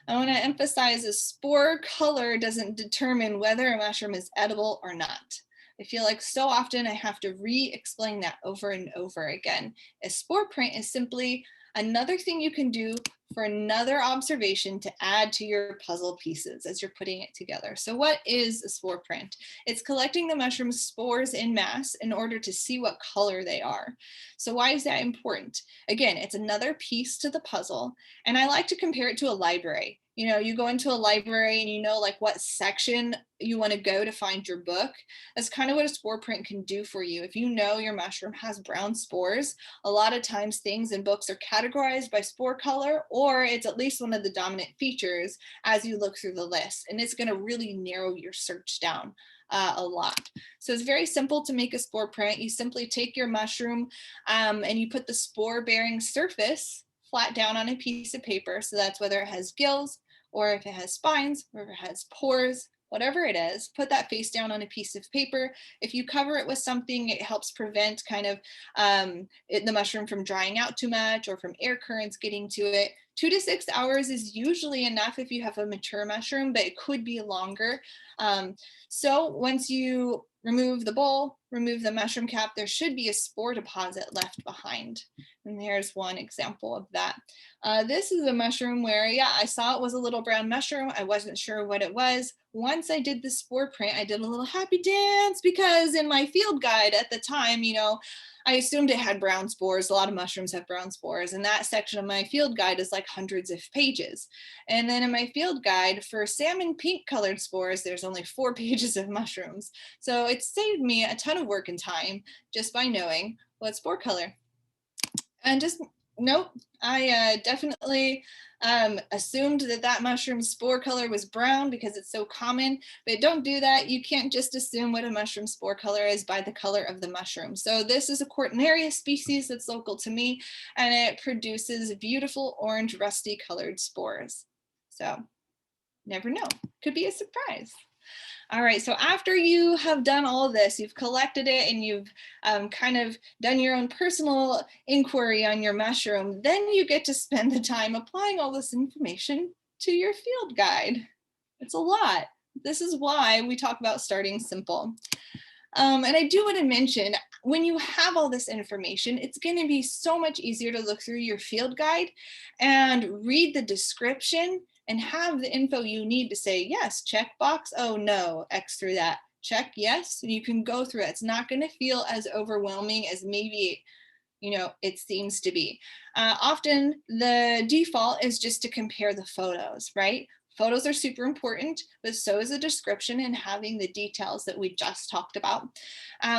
I wanna emphasize a spore color doesn't determine whether a mushroom is edible or not. I feel like so often I have to re-explain that over and over again. A spore print is simply another thing you can do for another observation to add to your puzzle pieces as you're putting it together. So what is a spore print? It's collecting the mushroom spores in mass in order to see what color they are. So why is that important? Again, it's another piece to the puzzle. And I like to compare it to a library. You know, you go into a library and you know like what section you want to go to find your book. That's kind of what a spore print can do for you. If you know your mushroom has brown spores, a lot of times things in books are categorized by spore color, or it's at least one of the dominant features as you look through the list. And it's going to really narrow your search down a lot. So it's very simple to make a spore print. You simply take your mushroom and you put the spore bearing surface flat down on a piece of paper. So that's whether it has gills or if it has spines or if it has pores, whatever it is, put that face down on a piece of paper. If you cover it with something, it helps prevent kind of the mushroom from drying out too much or from air currents getting to it. 2 to 6 hours is usually enough if you have a mature mushroom, but it could be longer. So once you remove the bowl, remove the mushroom cap, there should be a spore deposit left behind. And there's one example of that. This is a mushroom where, yeah, I saw it was a little brown mushroom. I wasn't sure what it was. Once I did the spore print, I did a little happy dance because in my field guide at the time, you know, I assumed it had brown spores. A lot of mushrooms have brown spores. And that section of my field guide is like hundreds of pages. And then in my field guide for salmon pink colored spores, there's only 4 pages of mushrooms. So it saved me a ton of work and time just by knowing what spore color. And just nope, I definitely assumed that that mushroom spore color was brown because it's so common, but don't do that. You can't just assume what a mushroom spore color is by the color of the mushroom. So this is a Cortinaria species that's local to me, and it produces beautiful orange rusty colored spores. So never know, could be a surprise. All right, so after you have done all of this, you've collected it and you've kind of done your own personal inquiry on your mushroom, then you get to spend the time applying all this information to your field guide. It's a lot. This is why we talk about starting simple. And I do want to mention, when you have all this information, it's going to be so much easier to look through your field guide and read the description and have the info you need to say, yes, check box, oh no, X through that, check yes, and you can go through it. It's not going to feel as overwhelming as maybe, you know, it seems to be. Often the default is just to compare the photos, right? Photos are super important, but so is the description and having the details that we just talked about.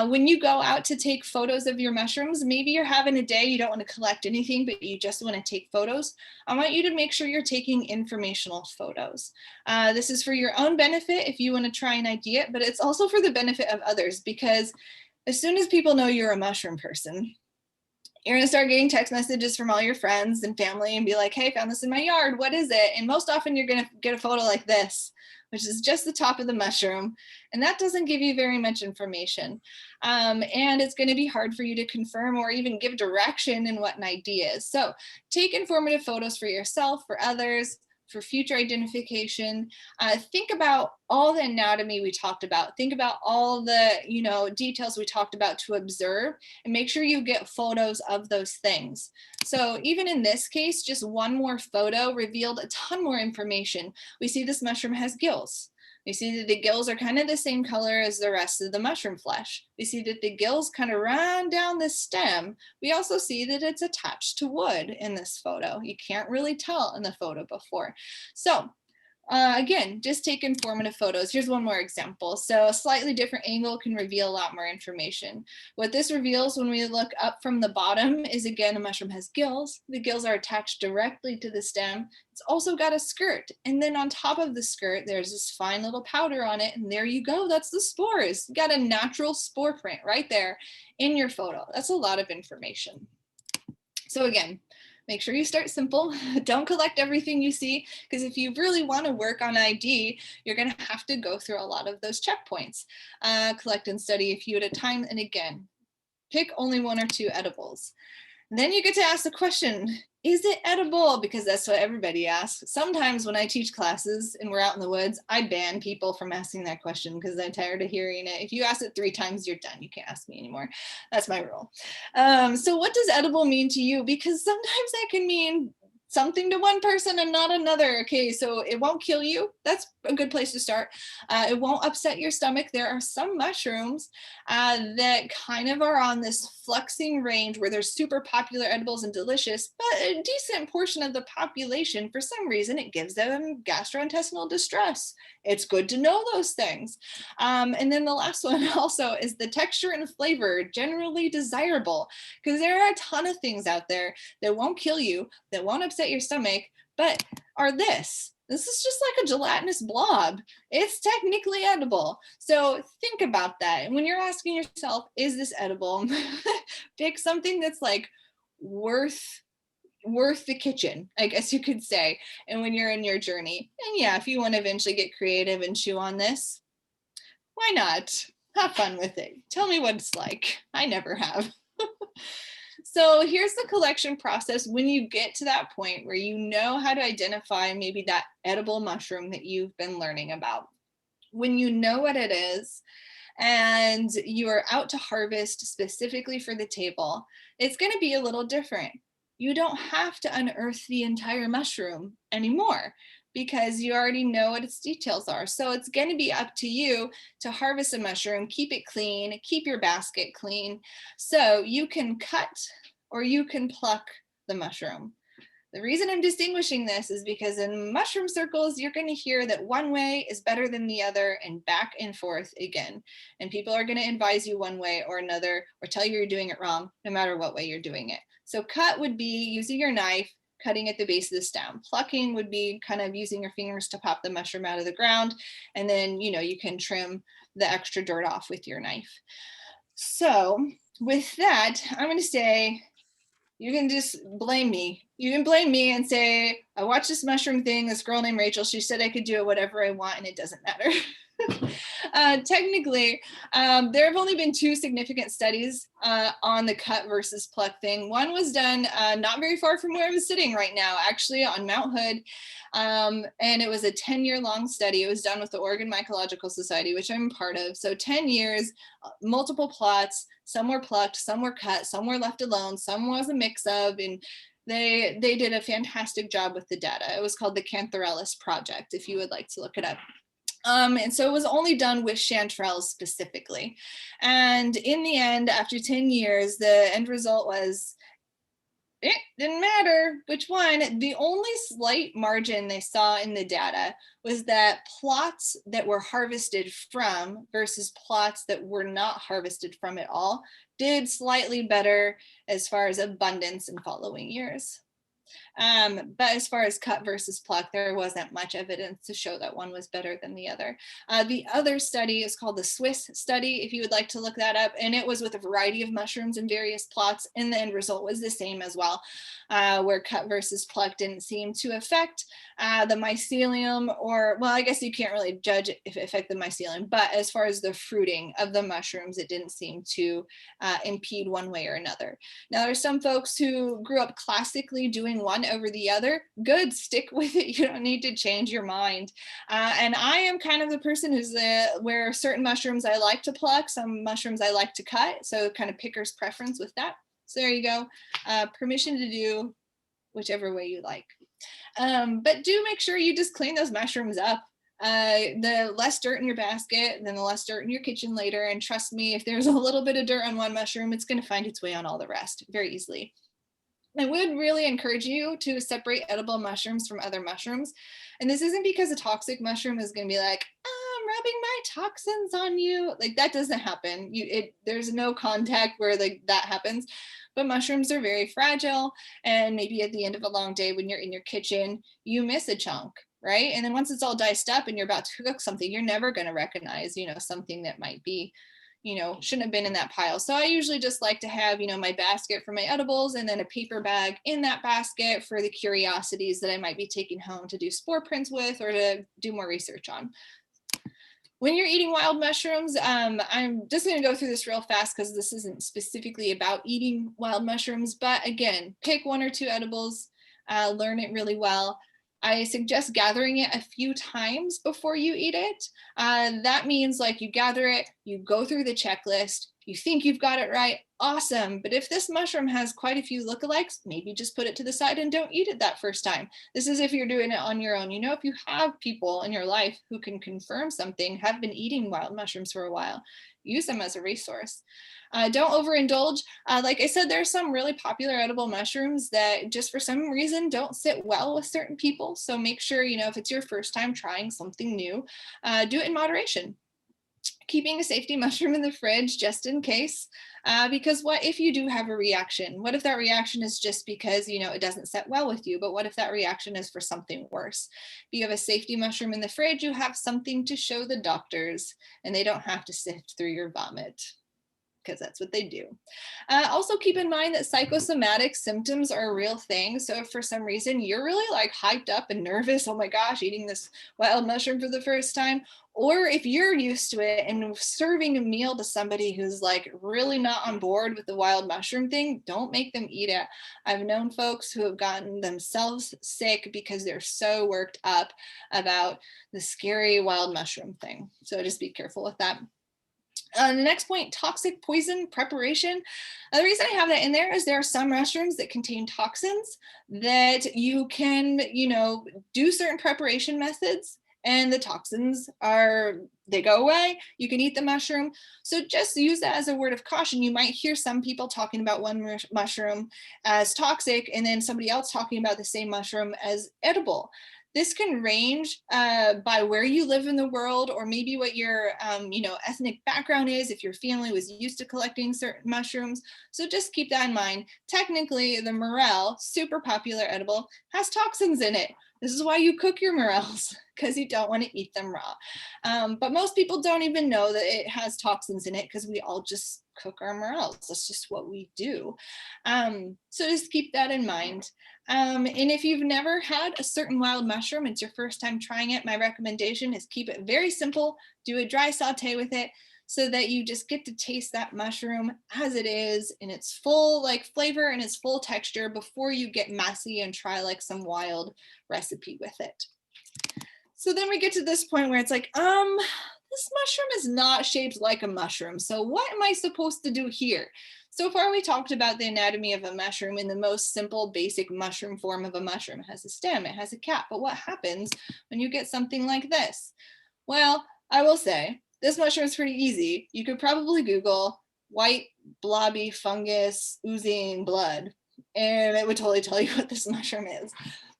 When you go out to take photos of your mushrooms, maybe you're having a day, you don't want to collect anything, but you just want to take photos. I want you to make sure you're taking informational photos. This is for your own benefit if you want to try and ID it, but it's also for the benefit of others, because as soon as people know you're a mushroom person, you're gonna start getting text messages from all your friends and family and be like, hey, found this in my yard, what is it? And most often you're gonna get a photo like this, which is just the top of the mushroom. And that doesn't give you very much information. And it's gonna be hard for you to confirm or even give direction in what an ID is. So take informative photos for yourself, for others, for future identification. Think about all the anatomy we talked about. Think about all the details we talked about to observe, and make sure you get photos of those things. So even in this case, just one more photo revealed a ton more information. We see this mushroom has gills. We see that the gills are kind of the same color as the rest of the mushroom flesh. We see that the gills kind of run down the stem. We also see that it's attached to wood in this photo. You can't really tell in the photo before. So again, just take informative photos. Here's one more example. So a slightly different angle can reveal a lot more information. What this reveals when we look up from the bottom is, again, a mushroom has gills. The gills are attached directly to the stem. It's also got a skirt. And then on top of the skirt, there's this fine little powder on it. And there you go. That's the spores. You got a natural spore print right there in your photo. That's a lot of information. So again, make sure you start simple. Don't collect everything you see, because if you really want to work on ID, you're going to have to go through a lot of those checkpoints. Collect and study a few at a time. And again, pick only one or two edibles. And then you get to ask the question, is it edible? Because that's what everybody asks. Sometimes when I teach classes and we're out in the woods, I ban people from asking that question because I'm tired of hearing it. If you ask it 3 times, you're done. You can't ask me anymore. That's my rule. So what does edible mean to you? Because sometimes that can mean something to one person and not another. Okay, so it won't kill you. That's a good place to start. It won't upset your stomach. There are some mushrooms that kind of are on this fluxing range where they're super popular, edibles, and delicious, but a decent portion of the population, for some reason, it gives them gastrointestinal distress. It's good to know those things. And then the last one also is the texture and flavor, generally desirable, because there are a ton of things out there that won't kill you, that won't upset your stomach, but are this. This is just like a gelatinous blob. It's technically edible. So think about that. And when you're asking yourself, is this edible? Pick something that's like worth the kitchen, I guess you could say. And when you're in your journey, and yeah, if you want to eventually get creative and chew on this, why not? Have fun with it. Tell me what it's like. I never have. So here's the collection process when you get to that point where you know how to identify maybe that edible mushroom that you've been learning about. When you know what it is and you are out to harvest specifically for the table, it's going to be a little different. You don't have to unearth the entire mushroom anymore, because you already know what its details are. So it's going to be up to you to harvest a mushroom, keep it clean, keep your basket clean. So you can cut or you can pluck the mushroom. The reason I'm distinguishing this is because in mushroom circles, you're going to hear that one way is better than the other and back and forth again. And people are going to advise you one way or another, or tell you you're doing it wrong, no matter what way you're doing it. So cut would be using your knife, cutting at the base of the stem. Plucking would be kind of using your fingers to pop the mushroom out of the ground. And then, you can trim the extra dirt off with your knife. So with that, I'm going to say, you can just blame me. You can blame me and say, I watched this mushroom thing, this girl named Rachel, she said I could do it whatever I want and it doesn't matter. Technically, there have only been 2 significant studies on the cut versus pluck thing. One was done not very far from where I'm sitting right now, actually on Mount Hood. And it was a 10-year-long study. It was done with the Oregon Mycological Society, which I'm part of. So 10 years, multiple plots, some were plucked, some were cut, some were left alone, some was a mix of, and they did a fantastic job with the data. It was called the Cantharellus Project, if you would like to look it up. And so it was only done with chanterelles specifically. And in the end, after 10 years, the end result was, it didn't matter which one. The only slight margin they saw in the data was that plots that were harvested from versus plots that were not harvested from at all did slightly better as far as abundance in following years. But as far as cut versus pluck, there wasn't much evidence to show that one was better than the other. The other study is called the Swiss study, if you would like to look that up, and it was with a variety of mushrooms in various plots, and the end result was the same as well, where cut versus pluck didn't seem to affect the mycelium, or, well, I guess you can't really judge if it affected the mycelium, but as far as the fruiting of the mushrooms, it didn't seem to impede one way or another. Now, there's some folks who grew up classically doing doing one over the other, good, stick with it. You don't need to change your mind. And I am kind of the person who's where certain mushrooms I like to pluck, some mushrooms I like to cut. So kind of picker's preference with that. So there you go. Permission to do whichever way you like. But do make sure you just clean those mushrooms up. The less dirt in your basket, then the less dirt in your kitchen later. And trust me, if there's a little bit of dirt on one mushroom, it's going to find its way on all the rest very easily. I would really encourage you to separate edible mushrooms from other mushrooms. And this isn't because a toxic mushroom is going to be like, oh, I'm rubbing my toxins on you. Like that doesn't happen. There's no contact where like that happens. But mushrooms are very fragile. And maybe at the end of a long day when you're in your kitchen, you miss a chunk. Right. And then once it's all diced up and you're about to cook something, you're never going to recognize, something that might be, shouldn't have been in that pile. So I usually just like to have, my basket for my edibles and then a paper bag in that basket for the curiosities that I might be taking home to do spore prints with or to do more research on. When you're eating wild mushrooms, I'm just going to go through this real fast because this isn't specifically about eating wild mushrooms. But again, pick 1 or 2 edibles, learn it really well. I suggest gathering it a few times before you eat it. That means like you gather it, you go through the checklist, you think you've got it right, awesome. But if this mushroom has quite a few lookalikes, maybe just put it to the side and don't eat it that first time. This is if you're doing it on your own. If you have people in your life who can confirm something, have been eating wild mushrooms for a while, use them as a resource. Don't overindulge. Like I said, there are some really popular edible mushrooms that just for some reason don't sit well with certain people. So make sure, if it's your first time trying something new, do it in moderation. Keeping a safety mushroom in the fridge just in case, because what if you do have a reaction? What if that reaction is just because, it doesn't set well with you? But what if that reaction is for something worse? If you have a safety mushroom in the fridge, you have something to show the doctors and they don't have to sift through your vomit, because that's what they do. Also keep in mind that psychosomatic symptoms are a real thing. So if for some reason you're really like hyped up and nervous, oh my gosh, eating this wild mushroom for the first time, or if you're used to it and serving a meal to somebody who's like really not on board with the wild mushroom thing, don't make them eat it. I've known folks who have gotten themselves sick because they're so worked up about the scary wild mushroom thing. So just be careful with that. The next point, toxic poison preparation. The reason I have that in there is there are some mushrooms that contain toxins that you can, do certain preparation methods and the toxins they go away. You can eat the mushroom. So just use that as a word of caution. You might hear some people talking about one mushroom as toxic and then somebody else talking about the same mushroom as edible. This can range by where you live in the world or maybe what your ethnic background is, if your family was used to collecting certain mushrooms. So just keep that in mind. Technically, the morel, super popular edible, has toxins in it. This is why you cook your morels, because you don't want to eat them raw. But most people don't even know that it has toxins in it because we all just cook our morels. That's just what we do. So just keep that in mind. And if you've never had a certain wild mushroom, it's your first time trying it, my recommendation is keep it very simple. Do a dry saute with it so that you just get to taste that mushroom as it is in its full flavor and its full texture before you get messy and try like some wild recipe with it. So then we get to this point where it's like, this mushroom is not shaped like a mushroom. So what am I supposed to do here? So far, we talked about the anatomy of a mushroom in the most simple, basic mushroom form of a mushroom. It has a stem, it has a cap. But what happens when you get something like this? Well, I will say, this mushroom is pretty easy. You could probably Google white, blobby fungus oozing blood, and it would totally tell you what this mushroom is.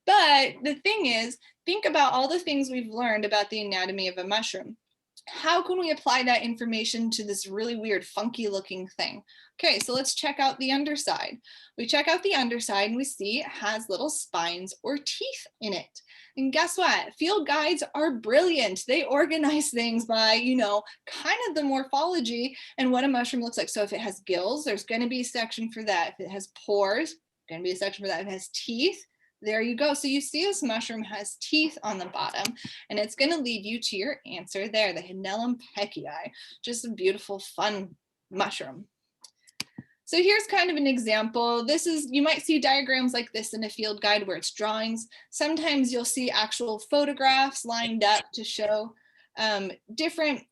But the thing is, think about all the things we've learned about the anatomy of a mushroom. How can we apply that information to this really weird, funky looking thing? Okay, so let's check out the underside. We check out the underside and we see it has little spines or teeth in it. And guess what? Field guides are brilliant. They organize things by, kind of the morphology and what a mushroom looks like. So if it has gills, there's going to be a section for that. If it has pores, going to be a section for that. If it has teeth, there you go. So you see this mushroom has teeth on the bottom, and it's going to lead you to your answer there, the Hinellum pecii, just a beautiful, fun mushroom. So here's kind of an example. This is, you might see diagrams like this in a field guide where it's drawings. Sometimes you'll see actual photographs lined up to show different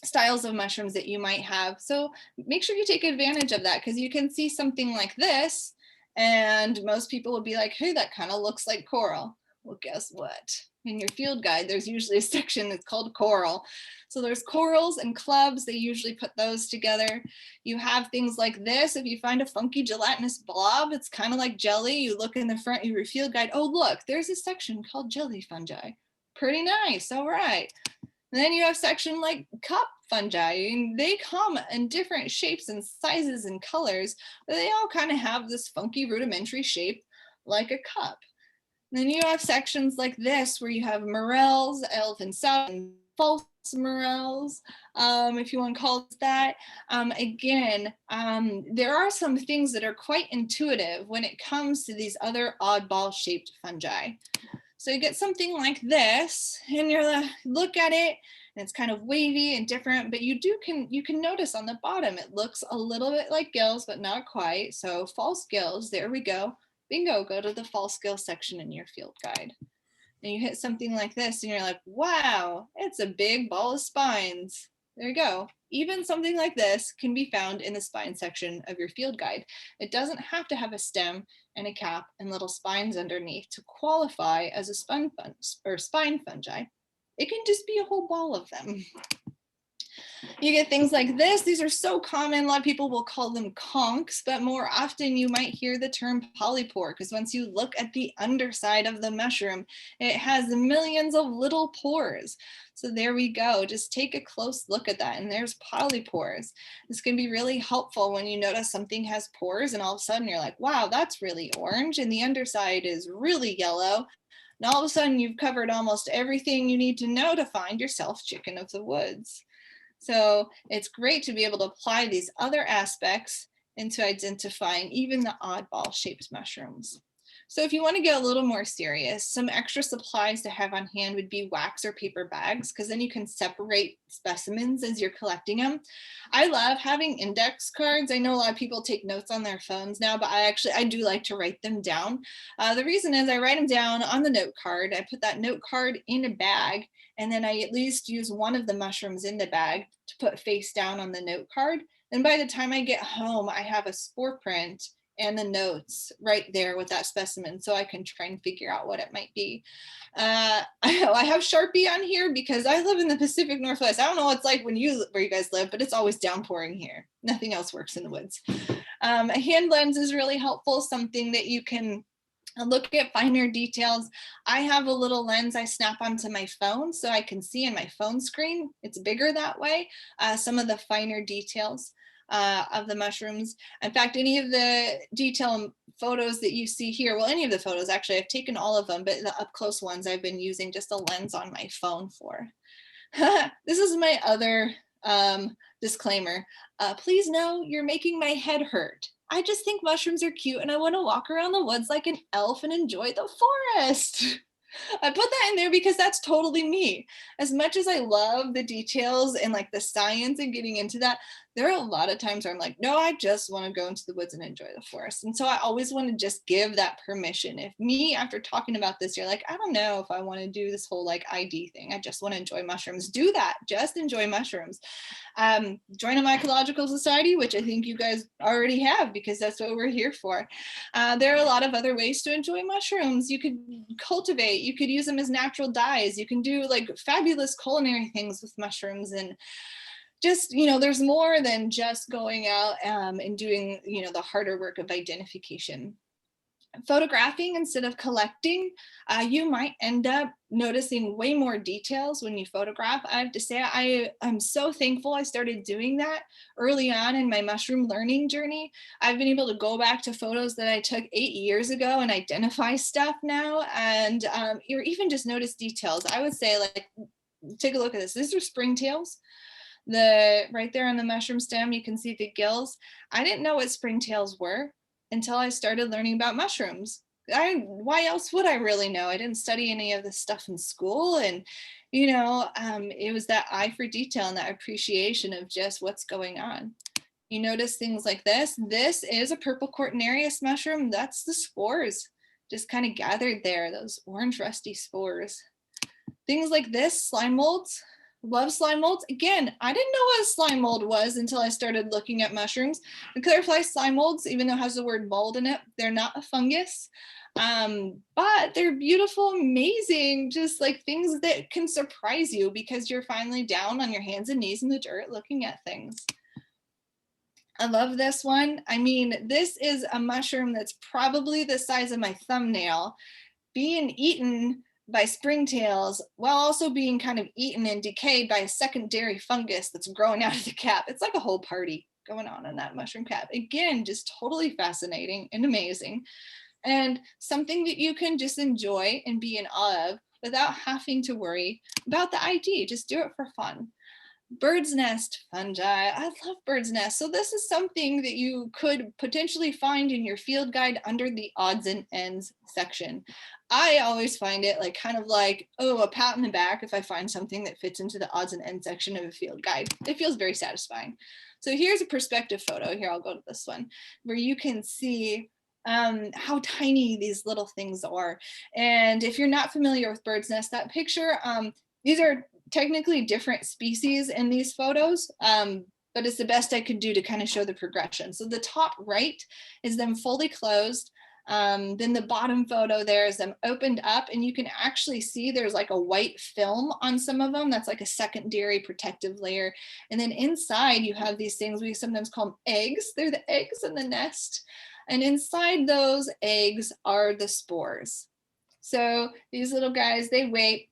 styles of mushrooms that you might have. So make sure you take advantage of that, because you can see something like this and most people will be like, hey, that kind of looks like coral. Well, guess what? In your field guide, there's usually a section that's called coral. So there's corals and clubs. They usually put those together. You have things like this. If you find a funky gelatinous blob, it's kind of like jelly. You look in the front of your field guide. Oh, look, there's a section called jelly fungi. Pretty nice. All right. And then you have section like cup fungi, and they come in different shapes and sizes and colors, but they all kind of have this funky rudimentary shape like a cup. And then you have sections like this where you have morels, elephant sound, and false morels, if you want to call it that. Again, there are some things that are quite intuitive when it comes to these other oddball shaped fungi. So you get something like this, and you're like, look at it, and it's kind of wavy and different, but you can notice on the bottom, it looks a little bit like gills, but not quite. So false gills, there we go. Bingo, go to the false gill section in your field guide. And you hit something like this, and you're like, wow, it's a big ball of spines. There you go. Even something like this can be found in the spine section of your field guide. It doesn't have to have a stem and a cap and little spines underneath to qualify as a spine fungi. It can just be a whole ball of them. You get things like this. These are so common. A lot of people will call them conchs, but more often you might hear the term polypore, because once you look at the underside of the mushroom, it has millions of little pores. So there we go. Just take a close look at that, and there's polypores. This can be really helpful when you notice something has pores and all of a sudden you're like, wow, that's really orange, and the underside is really yellow. And all of a sudden you've covered almost everything you need to know to find yourself chicken of the woods. So it's great to be able to apply these other aspects into identifying even the oddball shaped mushrooms. So if you want to get a little more serious, some extra supplies to have on hand would be wax or paper bags, because then you can separate specimens as you're collecting them. I love having index cards. I know a lot of people take notes on their phones now, but I do like to write them down. The reason is I write them down on the note card. I put that note card in a bag, and then I at least use one of the mushrooms in the bag to put face down on the note card. And by the time I get home, I have a spore print and the notes right there with that specimen, so I can try and figure out what it might be. I have Sharpie on here because I live in the Pacific Northwest. I don't know what it's like where you guys live, but it's always downpouring here. Nothing else works in the woods. A hand lens is really helpful, something that you can look at finer details. I have a little lens I snap onto my phone so I can see in my phone screen. It's bigger that way. Some of the finer details of the mushrooms. In fact, any of the detail photos that you see here, well, any of the photos, actually, I've taken all of them, but the up close ones I've been using just a lens on my phone for. This is my other disclaimer. Please know you're making my head hurt. I just think mushrooms are cute and I want to walk around the woods like an elf and enjoy the forest. I put that in there because that's totally me. As much as I love the details and like the science and getting into that, there are a lot of times where I'm like, no, I just want to go into the woods and enjoy the forest. And so I always want to just give that permission. If me, after talking about this, you're like, I don't know if I want to do this whole like ID thing. I just want to enjoy mushrooms. Do that. Just enjoy mushrooms. Join a mycological society, which I think you guys already have because that's what we're here for. There are a lot of other ways to enjoy mushrooms. You could cultivate, you could use them as natural dyes. You can do like fabulous culinary things with mushrooms, and just, there's more than just going out and doing, the harder work of identification. Photographing instead of collecting, you might end up noticing way more details when you photograph. I have to say, I'm so thankful I started doing that early on in my mushroom learning journey. I've been able to go back to photos that I took 8 years ago and identify stuff now, and or even just notice details. I would say, like, take a look at this. These are springtails. Right there on the mushroom stem, you can see the gills. I didn't know what springtails were until I started learning about mushrooms. Why else would I really know? I didn't study any of this stuff in school, and it was that eye for detail and that appreciation of just what's going on. You notice things like this. This is a purple cortinarius mushroom. That's the spores just kind of gathered there, those orange rusty spores. Things like this, slime molds. Love slime molds. Again, I didn't know what a slime mold was until I started looking at mushrooms. The Clarifly slime molds, even though it has the word mold in it, they're not a fungus. But they're beautiful, amazing, just like things that can surprise you because you're finally down on your hands and knees in the dirt looking at things. I love this one. I mean, this is a mushroom that's probably the size of my thumbnail being eaten by springtails while also being kind of eaten and decayed by a secondary fungus that's growing out of the cap. It's like a whole party going on in that mushroom cap. Again, just totally fascinating and amazing. And something that you can just enjoy and be in awe of without having to worry about the ID. Just do it for fun. Bird's nest fungi. I love bird's nest. So this is something that you could potentially find in your field guide under the odds and ends section. I always find it like kind of like, oh, a pat in the back if I find something that fits into the odds and ends section of a field guide. It feels very satisfying. So here's a perspective photo. Here, I'll go to this one where you can see how tiny these little things are. And if you're not familiar with bird's nest, that picture, these are technically different species in these photos, but it's the best I could do to kind of show the progression. So the top right is them fully closed. Then the bottom photo there is them opened up, and you can actually see there's like a white film on some of them. That's like a secondary protective layer. And then inside you have these things we sometimes call them eggs. They're the eggs in the nest. And inside those eggs are the spores. So these little guys, they wait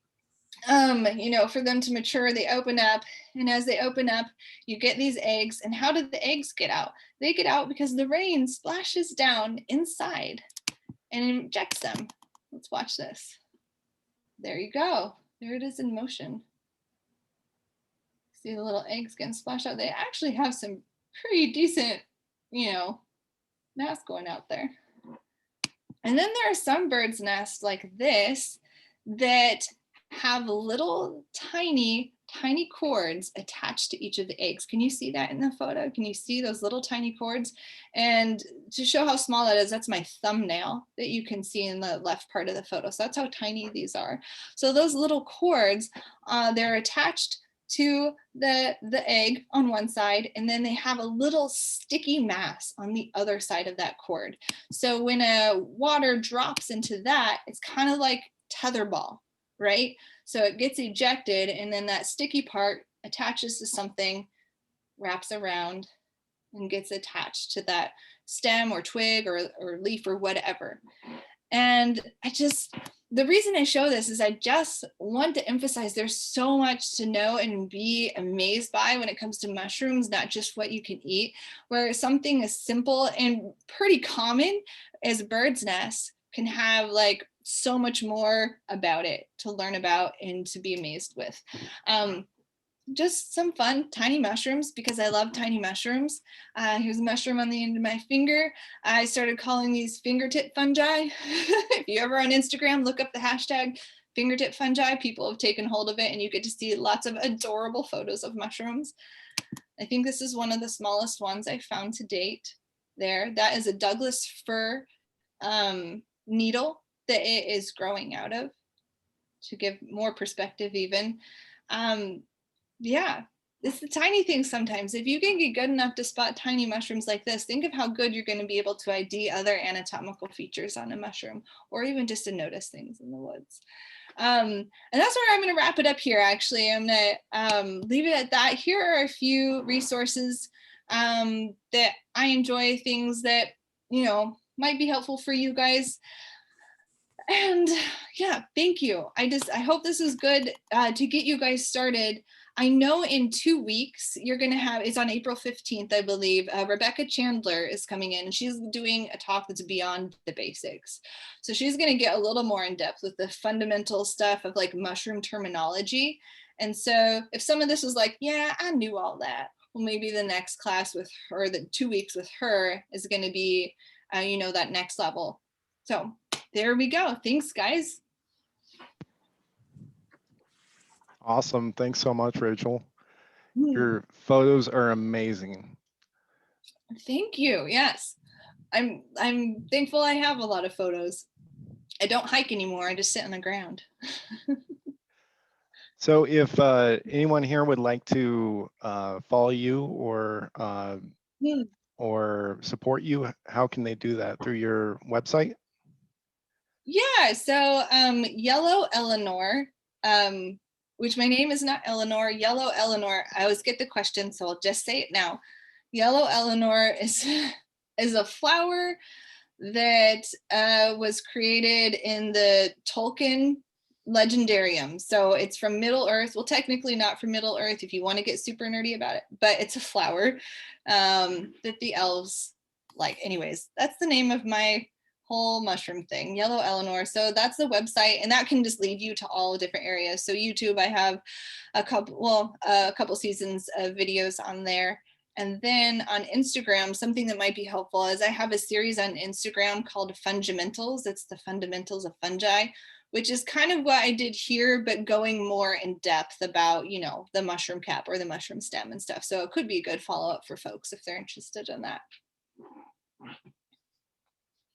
you know, for them to mature. They open up, and as they open up, you get these eggs. And how did the eggs get out? They get out because the rain splashes down inside and injects them. Let's watch this. There you go. There it is in motion. See the little eggs getting splashed out. They actually have some pretty decent, you know, mass going out there. And then there are some bird's nests like this that have little tiny cords attached to each of the eggs. Can you see that in the photo? Can you see those little tiny cords? And to show how small that is, that's my thumbnail that you can see in the left part of the photo. So that's how tiny these are. So those little cords, they're attached to the egg on one side, and then they have a little sticky mass on the other side of that cord. So when water drops into that, it's kind of like tetherball, right? So it gets ejected, and then that sticky part attaches to something, wraps around, and gets attached to that stem or twig or leaf or whatever. And the reason I show this is I just want to emphasize there's so much to know and be amazed by when it comes to mushrooms, not just what you can eat, where something as simple and pretty common as bird's nest can have like so much more about it to learn about and to be amazed with. Just some fun tiny mushrooms because I love tiny mushrooms. Here's a mushroom on the end of my finger. I started calling these fingertip fungi. If you ever on Instagram, look up the hashtag fingertip fungi, people have taken hold of it, and you get to see lots of adorable photos of mushrooms. I think this is one of the smallest ones I found to date there. That is a Douglas fir needle that it is growing out of, to give more perspective even. Yeah, it's the tiny things sometimes. If you can get good enough to spot tiny mushrooms like this, think of how good you're going to be able to ID other anatomical features on a mushroom, or even just to notice things in the woods. And that's where I'm going to wrap it up here. Actually, I'm going to leave it at that. Here are a few resources that I enjoy, things that, you know, might be helpful for you guys. And yeah, thank you. I hope this is good to get you guys started. I know in 2 weeks you're going to have, it's on April 15th, I believe, Rebecca Chandler is coming in, and she's doing a talk that's beyond the basics. So she's going to get a little more in depth with the fundamental stuff of like mushroom terminology. And so if some of this was like, yeah, I knew all that, well, maybe the next class with her, the 2 weeks with her is going to be, you know, that next level. So there we go. Thanks, guys. Awesome. Thanks so much, Rachel. Your photos are amazing. Thank you. Yes. I'm thankful I have a lot of photos. I don't hike anymore. I just sit on the ground. So if anyone here would like to follow you or support you, how can they do that? Through your website? Yeah, so Yellow Eleanor, which my name is not Eleanor, Yellow Eleanor. I always get the question, so I'll just say it now. Yellow Eleanor is is a flower that was created in the Tolkien legendarium. So it's from Middle Earth. Well, technically not from Middle Earth if you want to get super nerdy about it, but it's a flower that the elves like. Anyways, that's the name of my whole mushroom thing, Yellow Eleanor. So that's the website, and that can just lead you to all different areas. So YouTube, I have a couple seasons of videos on there. And then on Instagram, something that might be helpful is I have a series on Instagram called Fungimentals. It's the fundamentals of fungi, which is kind of what I did here, but going more in depth about, the mushroom cap or the mushroom stem and stuff. So it could be a good follow-up for folks if they're interested in that.